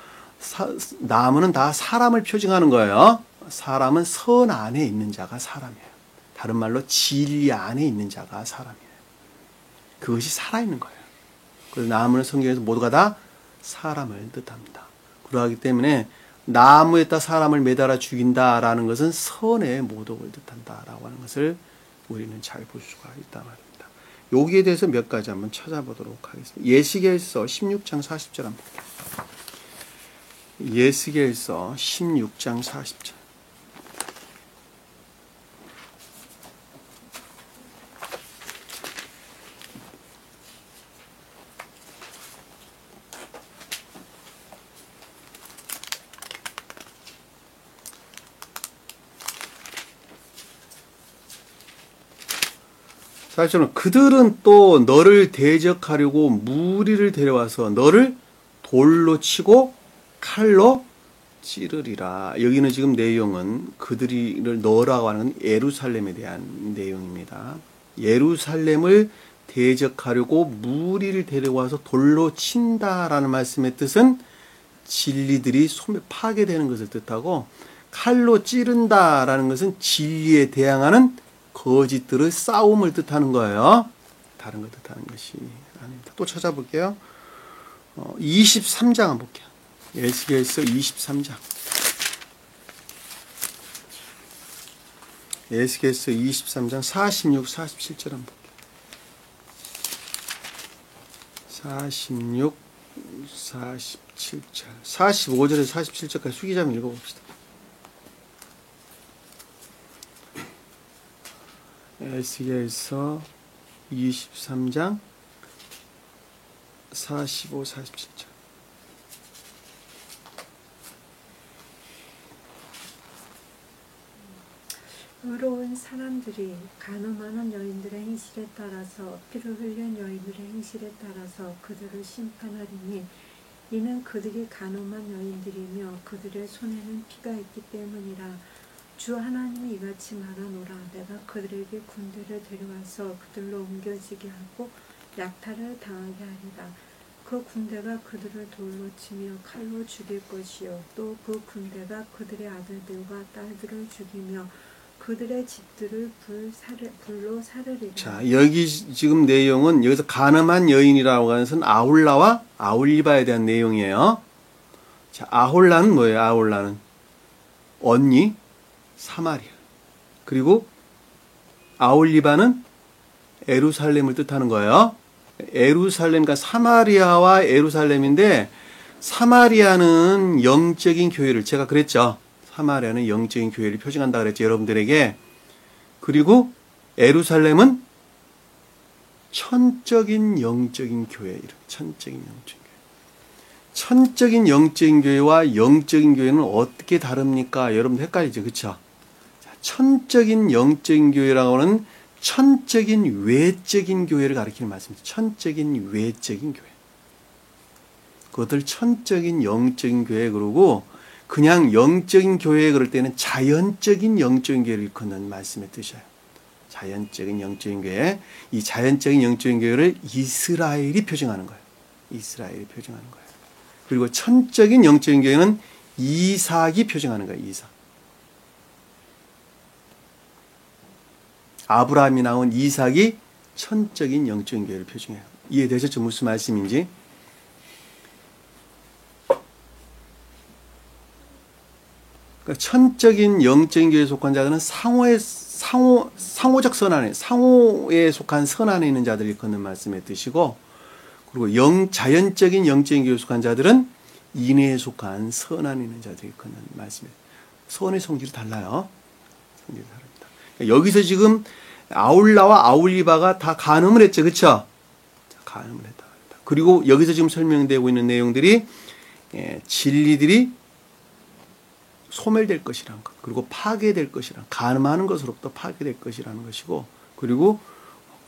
나무는 다 사람을 표징하는 거예요. 사람은 선 안에 있는 자가 사람이에요. 다른 말로 진리 안에 있는 자가 사람이에요. 그것이 살아있는 거예요. 그래서 나무는 성경에서 모두가 다 사람을 뜻합니다. 그러하기 때문에 나무에다 사람을 매달아 죽인다라는 것은 선의 모독을 뜻한다라고 하는 것을 우리는 잘 볼 수가 있단 말입니다. 여기에 대해서 몇 가지 한번 찾아보도록 하겠습니다. 예시계에서 16장 40절 한번 볼게요. 예스겔서 16장 40절. 사실은 그들은 또 너를 대적하려고 무리를 데려와서 너를 돌로 치고 칼로 찌르리라. 여기는 지금 내용은 그들이를 너라고 하는 예루살렘에 대한 내용입니다. 예루살렘을 대적하려고 무리를 데려와서 돌로 친다라는 말씀의 뜻은 진리들이 파괴되는 것을 뜻하고, 칼로 찌른다라는 것은 진리에 대항하는 거짓들의 싸움을 뜻하는 거예요. 다른 걸 뜻하는 것이 아닙니다. 또 찾아볼게요. 23장 한번 볼게요. 예스겔서 23장. 예스겔서 23장 46, 47절 한번 볼게요. 46, 47절. 45절에서 47절까지 수기자 한번 읽어봅시다. 에스겔서 23장 45, 47절. 의로운 사람들이 간음하는 여인들의 행실에 따라서, 피를 흘린 여인들의 행실에 따라서 그들을 심판하리니, 이는 그들이 간음한 여인들이며 그들의 손에는 피가 있기 때문이라. 주 하나님이 이같이 말하노라. 내가 그들에게 군대를 데려와서 그들로 옮겨지게 하고 약탈을 당하게 하리라. 그 군대가 그들을 돌로 치며 칼로 죽일 것이요, 또 그 군대가 그들의 아들들과 딸들을 죽이며 그들의 집들을 불로 사르리라. 자, 여기 지금 내용은 여기서 간음한 여인이라고 하는 것은 아홀라와 아홀리바에 대한 내용이에요. 자, 아홀라는 뭐예요? 아홀라는 언니 사마리아. 그리고 아홀리바는 예루살렘을 뜻하는 거예요. 예루살렘과 사마리아와 예루살렘인데, 사마리아는 영적인 교회를, 제가 그랬죠. 사마리아는 영적인 교회를 표징한다 그랬죠, 여러분들에게. 그리고 예루살렘은 천적인 영적인 교회, 이렇게 천적인 영적인 교회. 천적인 영적인 교회와 영적인 교회는 어떻게 다릅니까? 여러분들 헷갈리죠, 그렇죠? 천적인 영적인 교회라고 하는 천적인 외적인 교회를 가리키는 말씀입니다. 천적인 외적인 교회. 그것들 천적인 영적인 교회 그러고, 그냥 영적인 교회 그럴 때는 자연적인 영적인 교회를 일컫는 말씀의 뜻이에요. 자연적인 영적인 교회. 이 자연적인 영적인 교회를 이스라엘이 표징하는 거예요. 이스라엘이 표징하는 거예요. 그리고 천적인 영적인 교회는 이삭이 표징하는 거예요. 이삭. 아브라함이 나온 이삭이 천적인 영적인 교회를 표징해요. 이해되셨죠? 무슨 말씀인지? 그러니까 천적인 영적인 교회에 속한 자들은 상호적 선안에, 상호에 속한 선안에 있는 자들을 일컫는 말씀의 뜻이고, 그리고 자연적인 영적인 교회에 속한 자들은 인애에 속한 선안에 있는 자들을 일컫는 말씀이에요. 선의 성질이 달라요. 성질이 다릅니다. 그러니까 여기서 지금 아울라와 아울리바가 다 간음을 했죠. 그렇죠? 간음을 했다. 그리고 여기서 지금 설명되고 있는 내용들이 진리들이 소멸될 것이라는 것, 그리고 파괴될 것이라는, 간음하는 것으로부터 파괴될 것이라는 것이고, 그리고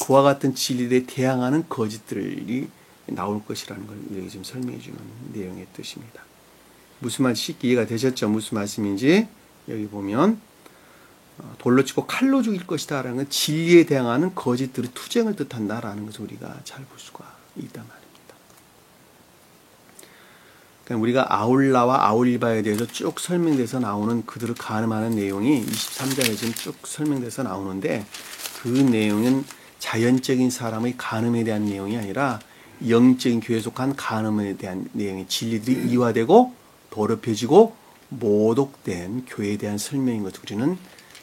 그와 같은 진리에 대항하는 거짓들이 나올 것이라는 걸 여기 지금 설명해 주는 내용의 뜻입니다. 무슨 말인지 쉽게 이해가 되셨죠? 무슨 말씀인지. 여기 보면 돌로 치고 칼로 죽일 것이다 라는 건 진리에 대항하는 거짓들의 투쟁을 뜻한다라는 것을 우리가 잘 볼 수가 있단 말입니다. 그러니까 우리가 아울라와 아울리바에 대해서 쭉 설명돼서 나오는 그들을 가늠하는 내용이 23장에 지금 쭉 설명돼서 나오는데 그 내용은 자연적인 사람의 간음에 대한 내용이 아니라 영적인 교회에 속한 간음에 대한 내용이 진리들이 이화되고 더럽혀지고 모독된 교회에 대한 설명인 것을 우리는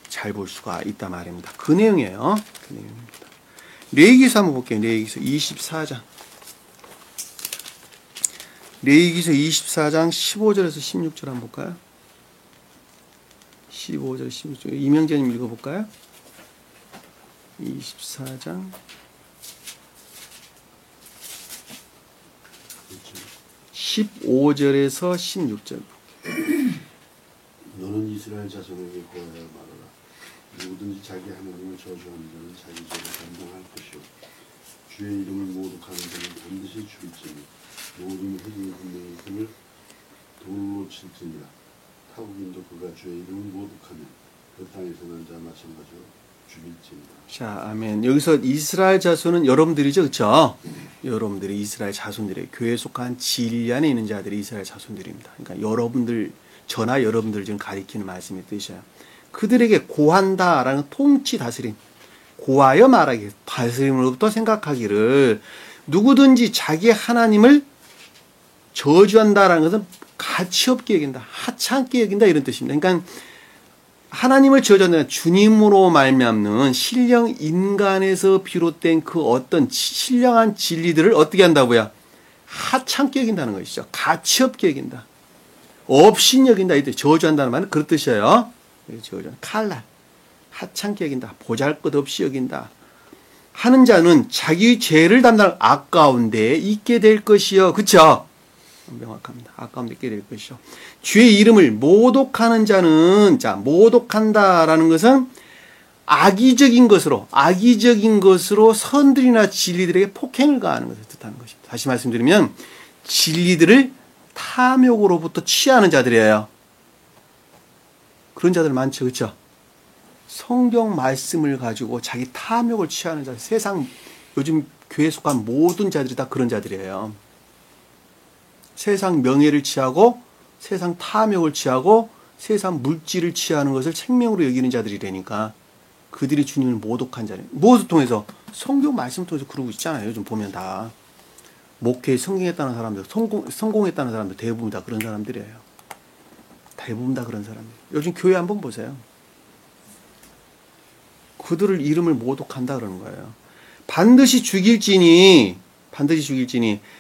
잘 볼 수가 있단 말입니다. 그 내용이에요. 그 내용입니다. 레위기서 한번 볼게요. 레위기서 24장. 레위기서 24장 15절에서 16절 한번 볼까요? 15절, 16절. 이명재님 읽어볼까요? 24장 15절에서 16절. 너는 이스라엘 자손에게 고하여 말하라. 누구든지 자기 하나님을 저주하는 자는 자기 죄를 감당할 것이요 주의 이름을 모독하는 자는 반드시 죽일지니 모든 회중의 분명히 힘을 돌로 칠지니라. 타국인도 그가 주의 이름을 모독하면 그 땅에서 난 자 마찬가지로 죽일지니라. 자, 아멘. 여기서 이스라엘 자손은 여러분들이죠, 그렇죠? 여러분들이 이스라엘 자손들이에요. 교회에 속한 진리 안에 있는 자들이 이스라엘 자손들입니다. 그러니까 여러분들, 저나 여러분들 지금 가리키는 말씀의 뜻이에요. 그들에게 고한다라는 통치 다스림, 고하여 말하기, 다스림으로부터 생각하기를 누구든지 자기 하나님을 저주한다라는 것은 가치없게 여긴다, 하찮게 여긴다 이런 뜻입니다. 그러니까 하나님을 저주한다는 주님으로 말미암는 신령 인간에서 비롯된 그 어떤 신령한 진리들을 어떻게 한다고요? 하찮게 여긴다는 것이죠. 가치없게 여긴다. 없인 여긴다. 이 뜻. 저주한다는 말은 그런 뜻이에요. 저주. 칼날. 하찮게 여긴다. 보잘것없이 여긴다. 하는 자는 자기 죄를 담당 아까운데 있게 될 것이요. 그쵸? 명확합니다. 아까운데 있게 될 것이요. 주의 이름을 모독하는 자는, 자, 모독한다라는 것은 악의적인 것으로 선들이나 진리들에게 폭행을 가하는 것을 뜻하는 것입니다. 다시 말씀드리면 진리들을 탐욕으로부터 취하는 자들이에요. 그런 자들 많죠, 그렇죠? 성경 말씀을 가지고 자기 탐욕을 취하는 자들, 세상 요즘 교회에 속한 모든 자들이 다 그런 자들이에요. 세상 명예를 취하고 세상 탐욕을 취하고 세상 물질을 취하는 것을 생명으로 여기는 자들이라니까 그들이 주님을 모독한 자들. 무엇을 통해서? 성경 말씀을 통해서 그러고 있잖아요. 요즘 보면 다. 목회에 성공했다는 사람들, 성공했다는 사람들 대부분 다 그런 사람들이에요. 대부분 다 그런 사람들. 요즘 교회 한번 보세요. 그들을 이름을 모독한다 그러는 거예요. 반드시 죽일지니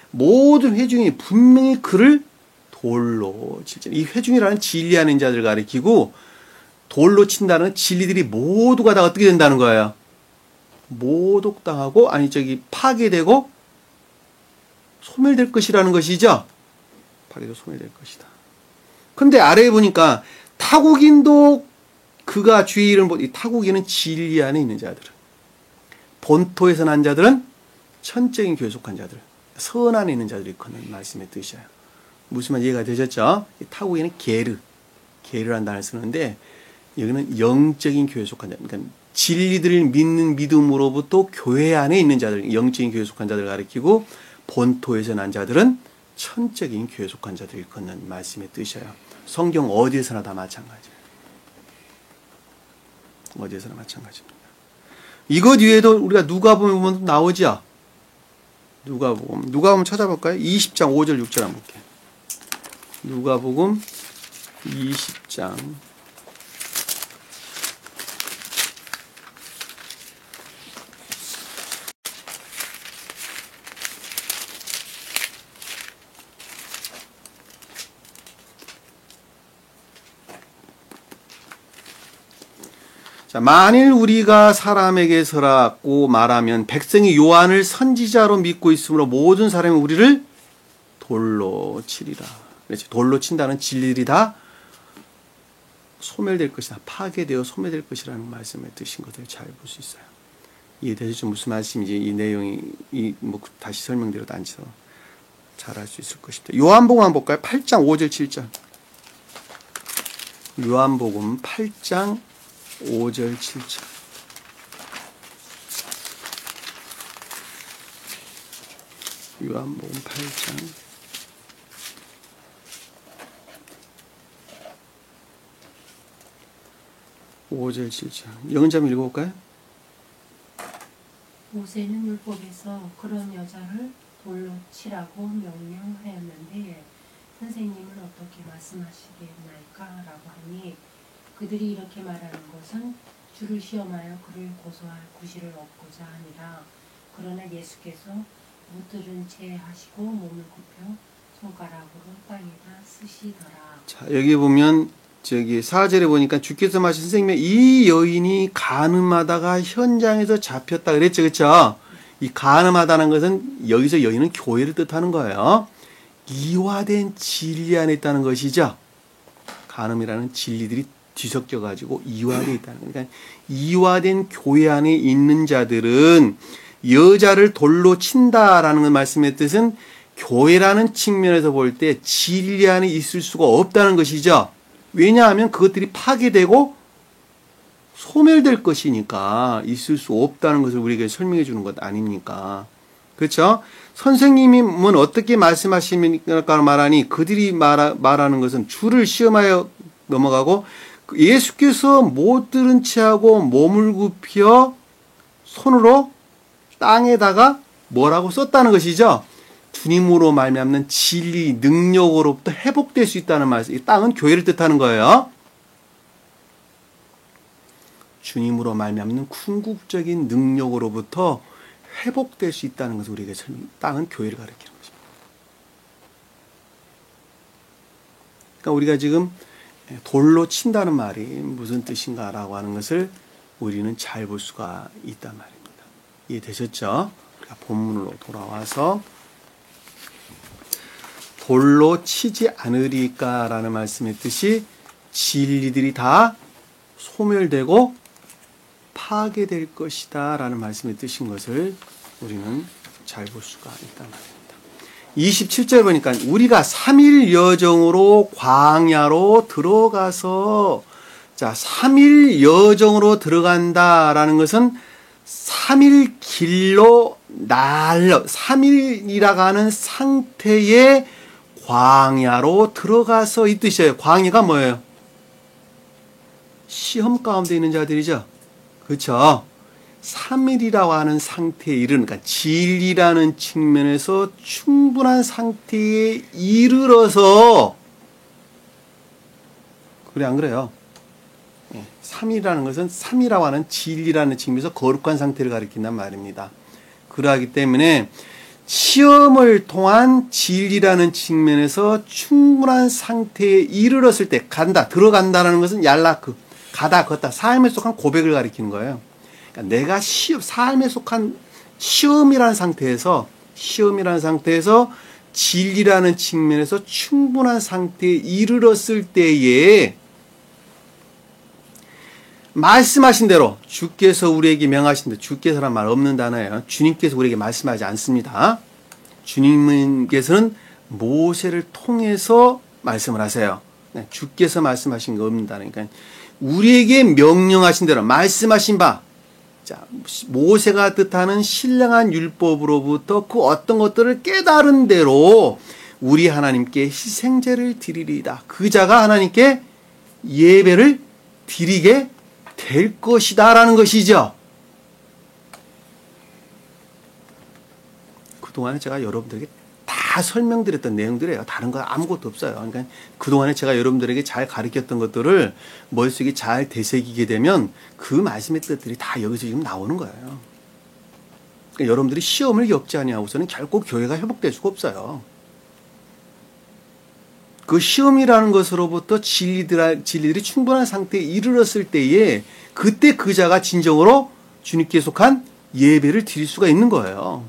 모든 회중이 분명히 그를 돌로 칠지니. 이 회중이라는 진리하는 자들 가리키고 돌로 친다는 진리들이 모두가 다 어떻게 된다는 거예요? 모독당하고 파괴되고 소멸될 것이라는 것이죠. 파괴되고 소멸될 것이다. 근데 아래에 보니까 타국인도 그가 주의 이름을 이 타국인은 진리 안에 있는 자들. 본토에서 난 자들은 천적인 교회에 속한 자들. 선 안에 있는 자들이 있는 말씀의 뜻이에요. 무슨 말 이해가 되셨죠? 이 타국인은 게르라는 단어를 쓰는데 여기는 영적인 교회에 속한 자들. 그러니까 진리들을 믿는 믿음으로부터 교회 안에 있는 자들, 영적인 교회에 속한 자들을 가리키고 본토에서 난 자들은 천적인 교회에 속한 자들이 걷는 말씀의 뜻이에요. 성경 어디에서나 다 마찬가지예요. 어디에서나 마찬가지입니다. 이것 위에도 우리가 누가복음 보면 나오죠? 누가복음 찾아볼까요? 20장 5절 6절 한번 볼게요. 누가복음 20장 자, 만일 우리가 사람에게서라고 말하면 백성이 요한을 선지자로 믿고 있으므로 모든 사람이 우리를 돌로 치리라. 그렇지. 돌로 친다는 진리들이 다 소멸될 것이다. 파괴되어 소멸될 것이라는 말씀의 뜻인 것을 잘 볼 수 있어요. 이해되시죠? 무슨 말씀인지 이 내용이 다시 설명드려도 앉아서 잘 알 수 있을 것입니다. 요한복음 한번 볼까요? 8장 5절 7절. 요한복음 8장 5절 7절. 요한복음 8장 5절 7절 영은자매 읽어볼까요? 모세는 율법에서 그런 여자를 돌로 치라고 명령하였는데 선생님은 어떻게 말씀하시겠나이까? 라고 하니 그들이 이렇게 말하는 것은 주를 시험하여 그를 고소할 구실을 얻고자 함이라. 그러나 예수께서 못 들은 채 하시고 몸을 굽혀 손가락으로 땅에다 쓰시더라. 자, 여기 보면 저기 4절에 보니까 주께서 말씀 선생님의 이 여인이 간음하다가 현장에서 잡혔다 그랬죠. 그렇죠? 이 간음하다는 것은 여기서 여인은 교회를 뜻하는 거예요. 이화된 진리 안에 있다는 것이죠. 간음이라는 진리들이 뒤섞여 가지고 이화되어 있다는 거예요. 그러니까 이화된 교회 안에 있는 자들은 여자를 돌로 친다라는 말씀의 뜻은 교회라는 측면에서 볼 때 진리 안에 있을 수가 없다는 것이죠. 왜냐하면 그것들이 파괴되고 소멸될 것이니까 있을 수 없다는 것을 우리에게 설명해 주는 것 아닙니까? 그렇죠? 선생님은 어떻게 말씀하십니까? 말하니 그들이 말하는 것은 주를 시험하여 넘어가고 예수께서 못 들은 채 하고 몸을 굽혀 손으로 땅에다가 뭐라고 썼다는 것이죠. 주님으로 말미암는 진리 능력으로부터 회복될 수 있다는 말씀. 이 땅은 교회를 뜻하는 거예요. 주님으로 말미암는 궁극적인 능력으로부터 회복될 수 있다는 것을 우리에게 땅은 교회를 가리키는 것입니다. 그러니까 우리가 지금 돌로 친다는 말이 무슨 뜻인가라고 하는 것을 우리는 잘 볼 수가 있단 말입니다. 이해되셨죠? 우리가 본문으로 돌아와서 돌로 치지 않으리까라는 말씀의 뜻이 진리들이 다 소멸되고 파괴될 것이다 라는 말씀의 뜻인 것을 우리는 잘 볼 수가 있단 말입니다. 27절 보니까 우리가 3일 여정으로 광야로 들어가서 자 3일 여정으로 들어간다라는 것은 3일 길로 날려 3일이라고 하는 상태의 광야로 들어가서 이 뜻이에요. 광야가 뭐예요? 시험 가운데 있는 자들이죠. 그렇죠? 3일이라고 하는 상태에 이르는, 그러니까 진리라는 측면에서 충분한 상태에 이르러서, 그래 안 그래요? 3일이라는 것은 3이라고 하는 진리라는 측면에서 거룩한 상태를 가리킨단 말입니다. 그러하기 때문에 시험을 통한 진리라는 측면에서 충분한 상태에 이르렀을 때 간다, 들어간다라는 것은 얄라크, 가다, 걷다, 삶에 속한 고백을 가리키는 거예요. 그러니까 내가 삶에 속한 시험이라는 상태에서 진리라는 측면에서 충분한 상태에 이르렀을 때에 말씀하신 대로 주께서 우리에게 명하신 대로, 주께서란 말 없는 단어예요. 주님께서 우리에게 말씀하지 않습니다. 주님께서는 모세를 통해서 말씀을 하세요. 주께서 말씀하신 거 없는 단어. 그러니까 우리에게 명령하신 대로 말씀하신 바, 자, 모세가 뜻하는 신령한 율법으로부터 그 어떤 것들을 깨달은 대로 우리 하나님께 희생제를 드리리이다. 그 자가 하나님께 예배를 드리게 될 것이다 라는 것이죠. 그동안에 제가 여러분들에게 다 설명드렸던 내용들이에요. 다른 거 아무것도 없어요. 그러니까 그동안에 제가 여러분들에게 잘 가르쳤던 것들을 머릿속에 잘 되새기게 되면 그 말씀의 뜻들이 다 여기서 지금 나오는 거예요. 그러니까 여러분들이 시험을 겪지 아니하고서는 결코 교회가 회복될 수가 없어요. 그 시험이라는 것으로부터 진리들이 충분한 상태에 이르렀을 때에 그때 그 자가 진정으로 주님께 속한 예배를 드릴 수가 있는 거예요.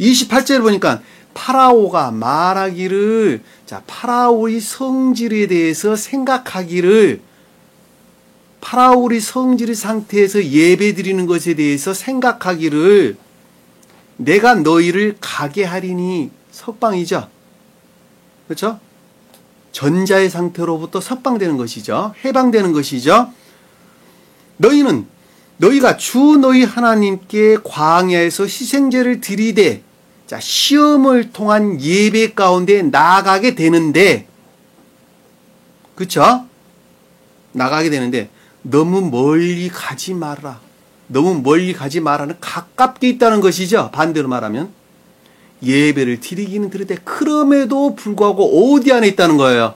28절을 보니까 파라오가 말하기를, 자, 파라오의 성질에 대해서 생각하기를, 파라오의 성질의 상태에서 예배 드리는 것에 대해서 생각하기를, 내가 너희를 가게 하리니, 석방이죠. 그렇죠? 전자의 상태로부터 석방되는 것이죠. 해방되는 것이죠. 너희가 주 너희 하나님께 광야에서 희생제를 드리되, 자, 시험을 통한 예배 가운데 나아가게 되는데, 그쵸? 나가게 되는데 너무 멀리 가지 말라. 너무 멀리 가지 말라는 가깝게 있다는 것이죠. 반대로 말하면 예배를 드리기는 드리되 그럼에도 불구하고 어디 안에 있다는 거예요.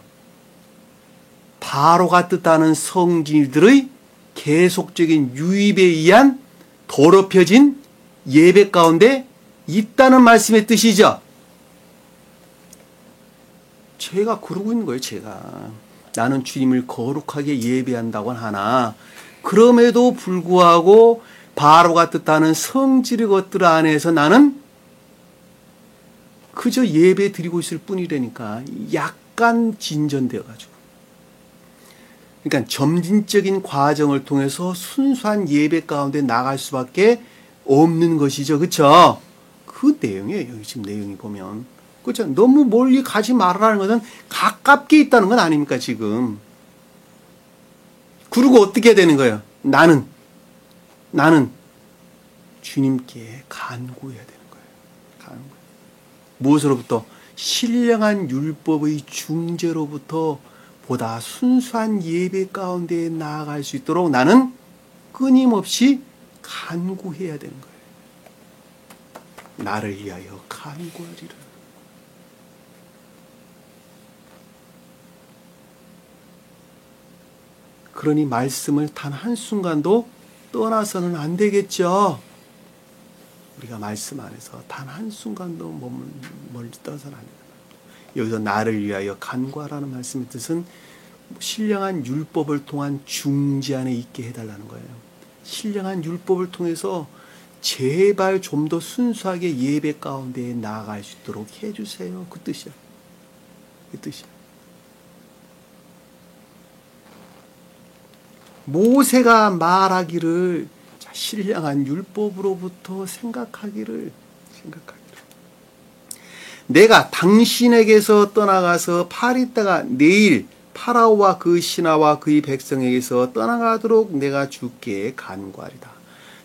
바로가 뜻하는 성질들의 계속적인 유입에 의한 더럽혀진 예배 가운데 있다는 말씀의 뜻이죠. 제가 그러고 있는 거예요. 제가 나는 주님을 거룩하게 예배한다고 하나 그럼에도 불구하고 바로가 뜻하는 성질의 것들 안에서 나는 그저 예배 드리고 있을 뿐이라니까 약간 진전되어 가지고, 그러니까 점진적인 과정을 통해서 순수한 예배 가운데 나갈 수밖에 없는 것이죠. 그렇죠? 그 내용이에요. 여기 지금 내용이 보면. 그렇죠? 너무 멀리 가지 말라는 것은 가깝게 있다는 건 아닙니까, 지금. 그리고 어떻게 해야 되는 거예요? 나는 주님께 간구해야 되는 거예요. 간구. 무엇으로부터? 신령한 율법의 중재로부터 보다 순수한 예배 가운데 나아갈 수 있도록 나는 끊임없이 간구해야 되는 거예요. 나를 위하여 간구하리라. 그러니 말씀을 단 한순간도 떠나서는 안 되겠죠. 우리가 말씀 안에서 단 한순간도 멀리 떠나서는 안 된다. 여기서 나를 위하여 간구하라는 말씀의 뜻은 신령한 율법을 통한 중재 안에 있게 해달라는 거예요. 신령한 율법을 통해서 제발 좀 더 순수하게 예배 가운데 나아갈 수 있도록 해주세요. 그 뜻이야. 그 뜻이야. 모세가 말하기를 신령한 율법으로부터 생각하기를 내가 당신에게서 떠나가서 파리다가 내일 파라오와 그 신하와 그의 백성에게서 떠나가도록 내가 주께 간구하리다.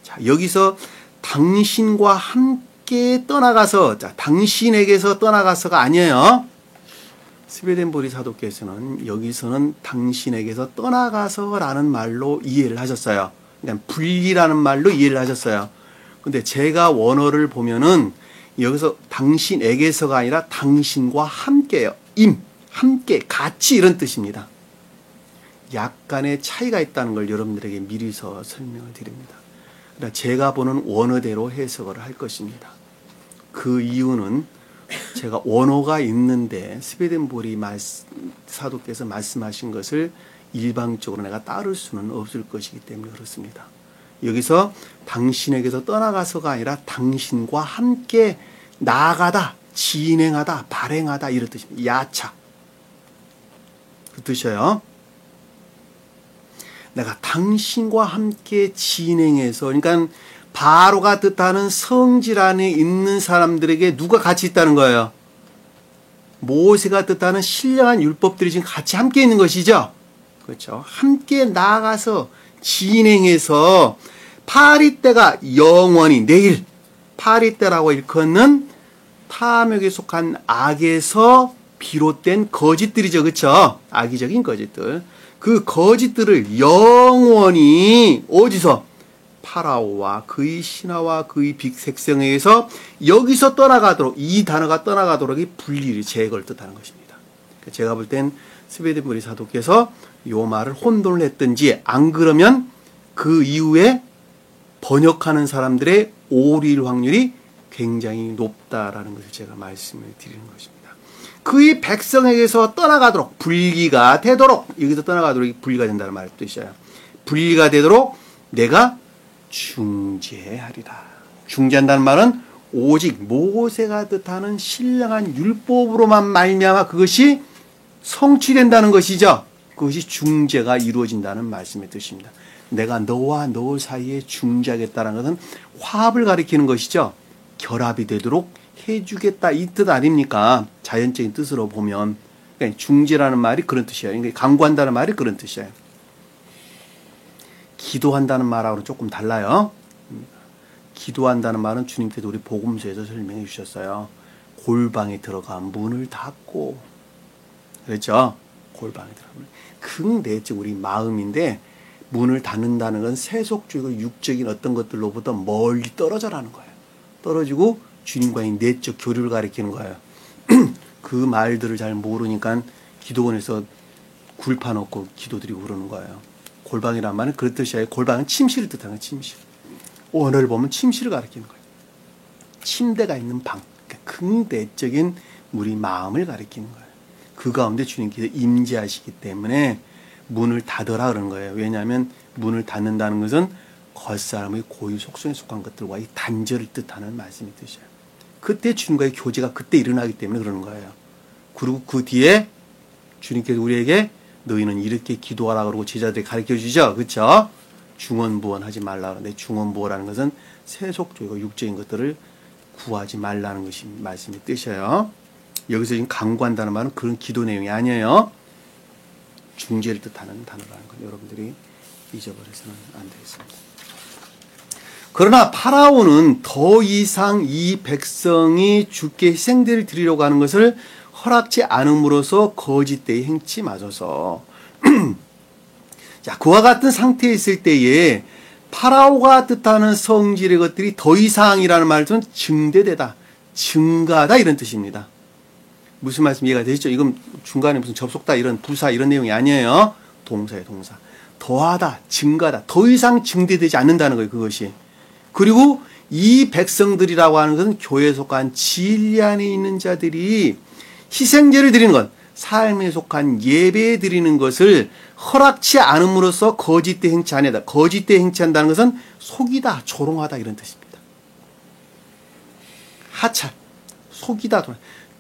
자, 여기서 당신과 함께 떠나가서, 자, 당신에게서 떠나가서가 아니에요. 스웨덴보리 사도께서는 여기서는 당신에게서 떠나가서라는 말로 이해를 하셨어요. 그냥 분리라는 말로 이해를 하셨어요. 근데 제가 원어를 보면은 여기서 당신에게서가 아니라 당신과 함께요. 함께, 같이 이런 뜻입니다. 약간의 차이가 있다는 걸 여러분들에게 미리서 설명을 드립니다. 그러니까 제가 보는 원어대로 해석을 할 것입니다. 그 이유는 제가 원어가 있는데 스웨덴보리 사도께서 말씀하신 것을 일방적으로 내가 따를 수는 없을 것이기 때문에 그렇습니다. 여기서 당신에게서 떠나가서가 아니라 당신과 함께 나아가다, 진행하다, 발행하다 이런 뜻입니다. 야차. 그 뜻이에요. 내가 당신과 함께 진행해서, 그러니까 바로가 뜻하는 성질 안에 있는 사람들에게 누가 같이 있다는 거예요? 모세가 뜻하는 신령한 율법들이 지금 같이 함께 있는 것이죠. 그렇죠. 함께 나아가서 진행해서 파리때가 영원히 내일, 파리때라고 일컫는 탐욕에 속한 악에서 비롯된 거짓들이죠. 그렇죠. 악의적인 거짓들. 그 거짓들을 영원히 어디서? 파라오와 그의 신하와 그의 백성에게서 여기서 떠나가도록, 이 단어가 떠나가도록이 분리를 제거를 뜻하는 것입니다. 제가 볼 땐 스웨덴보리 사도께서 이 말을 혼돈을 했든지 안 그러면 그 이후에 번역하는 사람들의 오류일 확률이 굉장히 높다라는 것을 제가 말씀을 드리는 것입니다. 그의 백성에게서 떠나가도록, 분리가 되도록, 여기서 떠나가도록 분리가 된다는 말을 뜻이에요. 분리가 되도록 내가 중재하리라. 중재한다는 말은 오직 모세가 뜻하는 신령한 율법으로만 말미암아 그것이 성취된다는 것이죠. 그것이 중재가 이루어진다는 말씀의 뜻입니다. 내가 너와 너 사이에 중재하겠다는 것은 화합을 가리키는 것이죠. 결합이 되도록 해주겠다 이 뜻 아닙니까? 자연적인 뜻으로 보면. 그러니까 중재라는 말이 그런 뜻이에요. 그러니까 강구한다는 말이 그런 뜻이에요. 기도한다는 말하고는 조금 달라요. 기도한다는 말은 주님께서 우리 복음서에서 설명해 주셨어요. 골방에 들어가 문을 닫고, 그렇죠? 골방이더라. 극내적 우리 마음인데 문을 닫는다는 건 세속적이고 육적인 어떤 것들로부터 멀리 떨어져라는 거예요. 떨어지고 주님과의 내적 교류를 가리키는 거예요. 그 말들을 잘 모르니까 기도원에서 굴 파놓고 기도드리고 그러는 거예요. 골방이란 말은 그런 뜻이 아니라 골방은 침실을 뜻하는 거예요. 침실. 언어를 보면 침실을 가리키는 거예요. 침대가 있는 방. 그러니까 극내적인 우리 마음을 가리키는 거예요. 그 가운데 주님께서 임재하시기 때문에 문을 닫으라 그러는 거예요. 왜냐하면 문을 닫는다는 것은 겉사람의 고유 속성에 속한 것들과의 단절을 뜻하는 말씀이 뜻이에요. 그때 주님과의 교제가 그때 일어나기 때문에 그러는 거예요. 그리고 그 뒤에 주님께서 우리에게 너희는 이렇게 기도하라 그러고 제자들이 가르쳐 주시죠. 그렇죠? 중언부언하지 말라 그러는데 중언부언하는 것은 세속적이고 육적인 것들을 구하지 말라는 것이 말씀이 뜻이에요. 여기서 지금 강구한다는 말은 그런 기도 내용이 아니에요. 중재를 뜻하는 단어라는 건 여러분들이 잊어버려서는 안 되겠습니다. 그러나 파라오는 더 이상 이 백성이 주께 희생대를 드리려고 하는 것을 허락지 않음으로써 거짓되이 행치 마소서. 자, 그와 같은 상태에 있을 때에 파라오가 뜻하는 성질의 것들이 더 이상이라는 말은 증대되다, 증가다 이런 뜻입니다. 무슨 말씀 이해가 되시죠? 이건 중간에 무슨 접속다 이런 부사 이런 내용이 아니에요. 동사예요, 동사. 더하다, 증가다, 더 이상 증대되지 않는다는 거예요, 그것이. 그리고 이 백성들이라고 하는 것은 교회에 속한 진리 안에 있는 자들이 희생제를 드리는 것, 삶에 속한 예배 드리는 것을 허락치 않음으로써 거짓되 행치 아니다. 거짓되 행치한다는 것은 속이다, 조롱하다 이런 뜻입니다. 하찰, 속이다,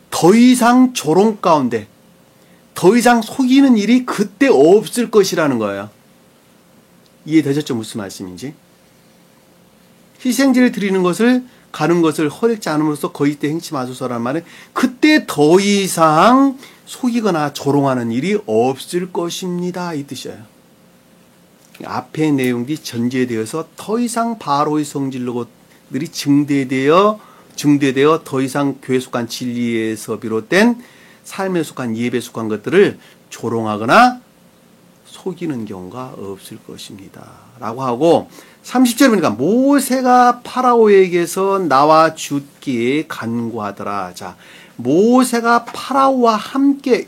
더 이상 조롱 가운데, 더 이상 속이는 일이 그때 없을 것이라는 거예요. 이해되셨죠? 무슨 말씀인지? 희생제를 드리는 것을 가는 것을 허락지 않음으로써 거짓되 행치 마소서라는 말은 그때 더 이상 속이거나 조롱하는 일이 없을 것입니다 이 뜻이에요. 앞의 내용들이 전제되어서 더 이상 바로의 성질로들이 증대되어 더 이상 교회에 속한 진리에서 비롯된 삶에 속한 예배에 속한 것들을 조롱하거나 속이는 경우가 없을 것입니다 라고 하고 30절에 보니까 모세가 파라오에게서 나와 죽기에 간구하더라. 자, 모세가 파라오와 함께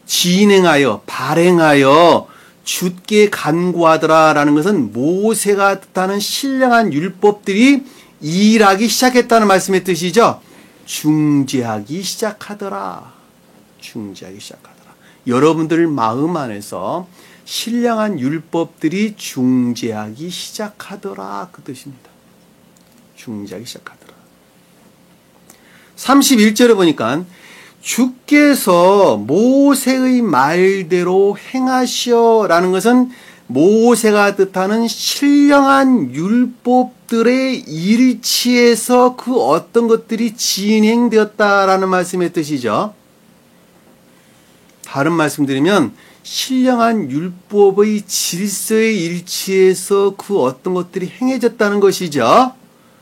진행하여 발행하여 죽기에 간구하더라라는 것은 모세가 뜻하는 신령한 율법들이 일하기 시작했다는 말씀의 뜻이죠. 중재하기 시작하더라. 중재하기 시작하더라. 여러분들 마음 안에서 신령한 율법들이 중재하기 시작하더라 그 뜻입니다. 중재하기 시작하더라. 31절에 보니까 주께서 모세의 말대로 행하시어라는 것은 모세가 뜻하는 신령한 율법들의 일치에서 그 어떤 것들이 진행되었다라는 말씀의 뜻이죠. 다른 말씀 드리면 신령한 율법의 질서의 일치에서 그 어떤 것들이 행해졌다는 것이죠.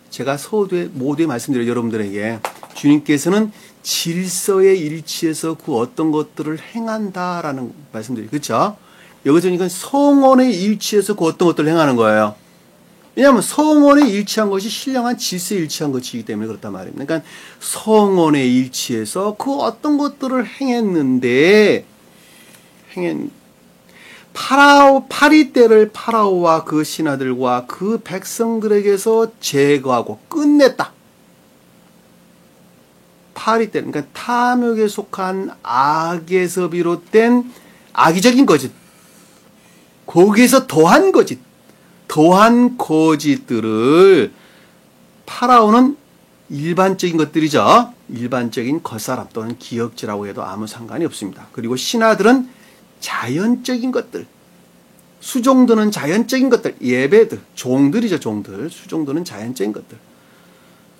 제가 서두에 모두에 말씀드려요. 여러분들에게 주님께서는 질서의 일치에서 그 어떤 것들을 행한다라는 말씀드려요. 그렇죠? 여기서는 이건 성원의 일치에서 그 어떤 것들을 행하는 거예요. 왜냐하면 성원에 일치한 것이 신령한 질서에 일치한 것이기 때문에 그렇단 말입니다. 그러니까 성원에 일치해서 그 어떤 것들을 행했는데 파리 때를 파라오와 그 신하들과 그 백성들에게서 제거하고 끝냈다. 파리 때, 그러니까 탐욕에 속한 악에서 비롯된 악의적인 거짓, 거기에서 더한 거짓들을 파라오는 일반적인 것들이죠. 일반적인 겉사람 또는 기역지라고 해도 아무 상관이 없습니다. 그리고 신하들은 자연적인 것들, 수종들은 자연적인 것들, 예배들, 종들이죠, 종들. 수종들은 자연적인 것들.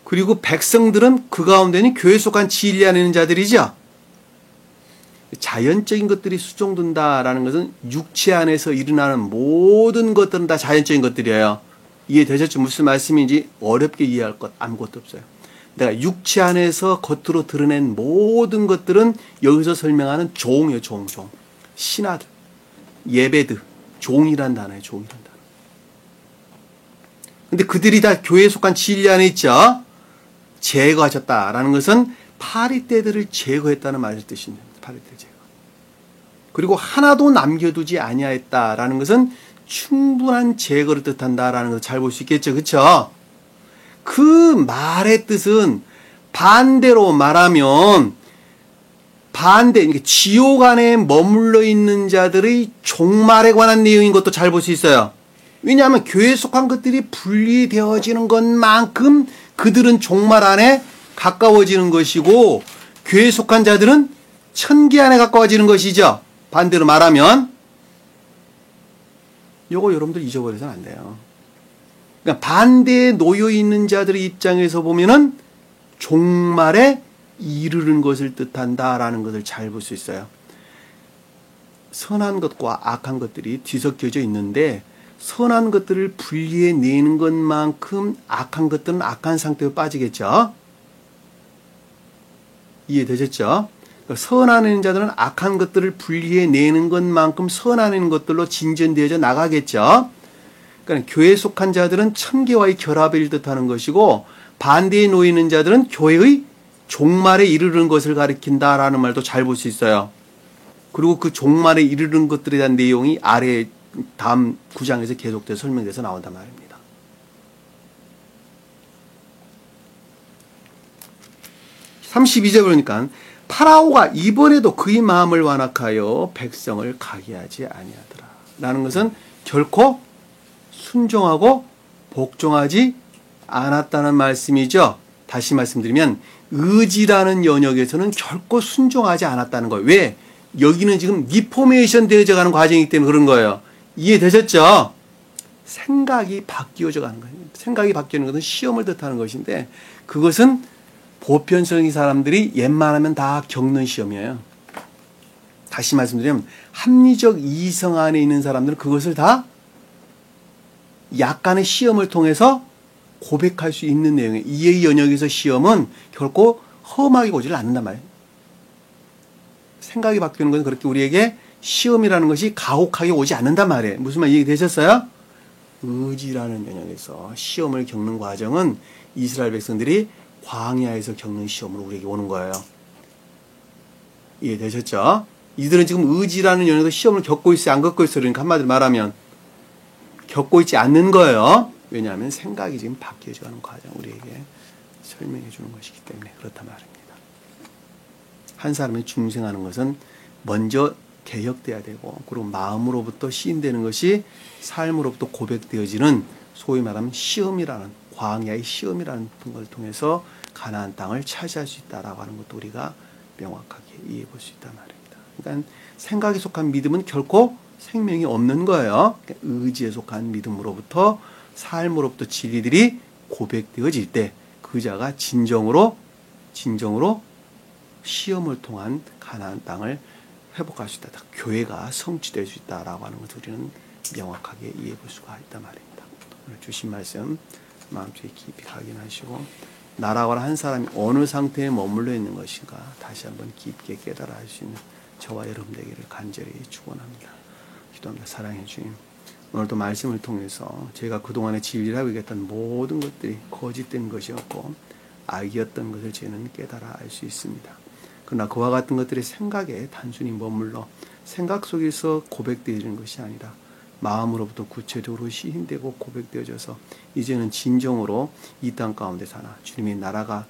그리고 백성들은 그 가운데는 교회에 속한 진리 안에 있는 자들이죠. 자연적인 것들이 수종된다라는 것은 육체 안에서 일어나는 모든 것들은 다 자연적인 것들이에요. 이해되셨죠? 무슨 말씀인지 어렵게 이해할 것 아무것도 없어요. 내가 육체 안에서 겉으로 드러낸 모든 것들은 여기서 설명하는 종이에요. 종. 신하들, 예배드, 종이란 단어예요. 종이란 단어. 근데 그들이 다 교회에 속한 진리 안에 있죠. 제거하셨다라는 것은 파리떼들을 제거했다는 말의 뜻입니다. 파리떼 제거. 그리고 하나도 남겨두지 아니하였다라는 것은 충분한 제거를 뜻한다라는 것을 잘 볼 수 있겠죠. 그렇죠? 그 말의 뜻은 반대로 말하면 지옥 안에 머물러 있는 자들의 종말에 관한 내용인 것도 잘 볼 수 있어요. 왜냐하면 교회에 속한 것들이 분리되어지는 것만큼 그들은 종말 안에 가까워지는 것이고 교회에 속한 자들은 천기 안에 가까워지는 것이죠. 반대로 말하면 요거 여러분들 잊어버려서는 안 돼요. 그러니까 반대에 놓여 있는 자들의 입장에서 보면은 종말에 이르는 것을 뜻한다라는 것을 잘 볼 수 있어요. 선한 것과 악한 것들이 뒤섞여져 있는데 선한 것들을 분리해 내는 것만큼 악한 것들은 악한 상태로 빠지겠죠. 이해되셨죠? 선한 자들은 악한 것들을 분리해 내는 것만큼 선한 것들로 진전되어져 나가겠죠. 그러니까 교회에 속한 자들은 천계와의 결합을 뜻하는 것이고 반대에 놓이는 자들은 교회의 종말에 이르는 것을 가리킨다라는 말도 잘 볼 수 있어요. 그리고 그 종말에 이르는 것들에 대한 내용이 아래 다음 9장에서 계속돼서 설명돼서 나온단 말입니다. 32절 보니까 파라오가 이번에도 그의 마음을 완악하여 백성을 가게 하지 아니하더라. 라는 것은 결코 순종하고 복종하지 않았다는 말씀이죠. 다시 말씀드리면 의지라는 영역에서는 결코 순종하지 않았다는 거예요. 왜? 여기는 지금 리포메이션 되어져 가는 과정이기 때문에 그런 거예요. 이해되셨죠? 생각이 바뀌어져 가는 거예요. 생각이 바뀌는 것은 시험을 뜻하는 것인데 그것은 보편성의 사람들이 웬만하면 다 겪는 시험이에요. 다시 말씀드리면 합리적 이성 안에 있는 사람들은 그것을 다 약간의 시험을 통해서 고백할 수 있는 내용이에요. 이의 영역에서 시험은 결코 험하게 오지를 않는단 말이에요. 생각이 바뀌는 것은 그렇게 우리에게 시험이라는 것이 가혹하게 오지 않는단 말이에요. 무슨 말 이해되셨어요? 의지라는 영역에서 시험을 겪는 과정은 이스라엘 백성들이 광야에서 겪는 시험으로 우리에게 오는 거예요. 이해되셨죠? 이들은 지금 의지라는 영역에서 시험을 겪고 있어요? 안 겪고 있어요? 그러니까 한마디로 말하면 겪고 있지 않는 거예요. 왜냐하면 생각이 지금 바뀌어져가는 과정 우리에게 설명해 주는 것이기 때문에 그렇단 말입니다. 한 사람이 중생하는 것은 먼저 개혁돼야 되고 그리고 마음으로부터 시인되는 것이 삶으로부터 고백되어지는 소위 말하면 시험이라는 광야의 시험이라는 걸 통해서 가나안 땅을 차지할 수 있다라고 하는 것도 우리가 명확하게 이해해 볼 수 있단 말입니다. 그러니까 생각에 속한 믿음은 결코 생명이 없는 거예요. 그러니까 의지에 속한 믿음으로부터 삶으로부터 진리들이 고백되어질 때 그 자가 진정으로 시험을 통한 가나안 땅을 회복할 수 있다. 교회가 성취될 수 있다라고 하는 것을 우리는 명확하게 이해해 볼 수가 있단 말입니다. 오늘 주신 말씀 마음속에 깊이 각인하시고 나라와 한 사람이 어느 상태에 머물러 있는 것인가 다시 한번 깊게 깨달아 할 수 있는 저와 여러분 되기를 간절히 축원합니다. 기도합니다. 사랑해 주님. 오늘도 말씀을 통해서 제가 그동안에 진리를 하고 있던 모든 것들이 거짓된 것이었고 악이었던 것을 저는 깨달아 알 수 있습니다. 그러나 그와 같은 것들이 생각에 단순히 머물러 생각 속에서 고백되어지는 것이 아니라 마음으로부터 구체적으로 시인되고 고백되어져서 이제는 진정으로 이 땅 가운데 사나 주님의 나라가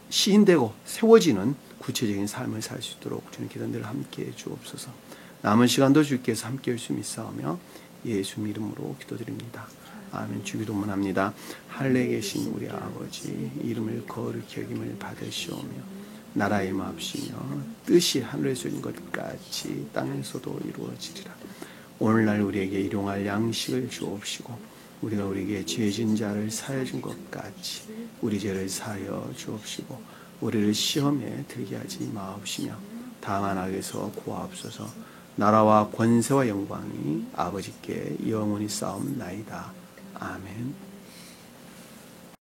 시인되고 세워지는 구체적인 삶을 살 수 있도록 주님 기도를 함께해 주옵소서. 남은 시간도 주께서 함께할 수 있사오며 예수 이름으로 기도드립니다. 아멘. 주기도문합니다. 하늘에 계신 우리 아버지 이름을 거룩히 여김을 받으시오며 나라의 마옵시며 뜻이 하늘에서 이룬 것 같이 땅에서도 이루어지리라. 오늘날 우리에게 일용할 양식을 주옵시고 우리가 우리에게 죄진 자를 사하여 준 것 같이 우리 죄를 사하여 주옵시고 우리를 시험에 들게 하지 마옵시며 다만 악에서 구하옵소서. 나라와 권세와 영광이 아버지께 영원히 싸움나이다. 아멘.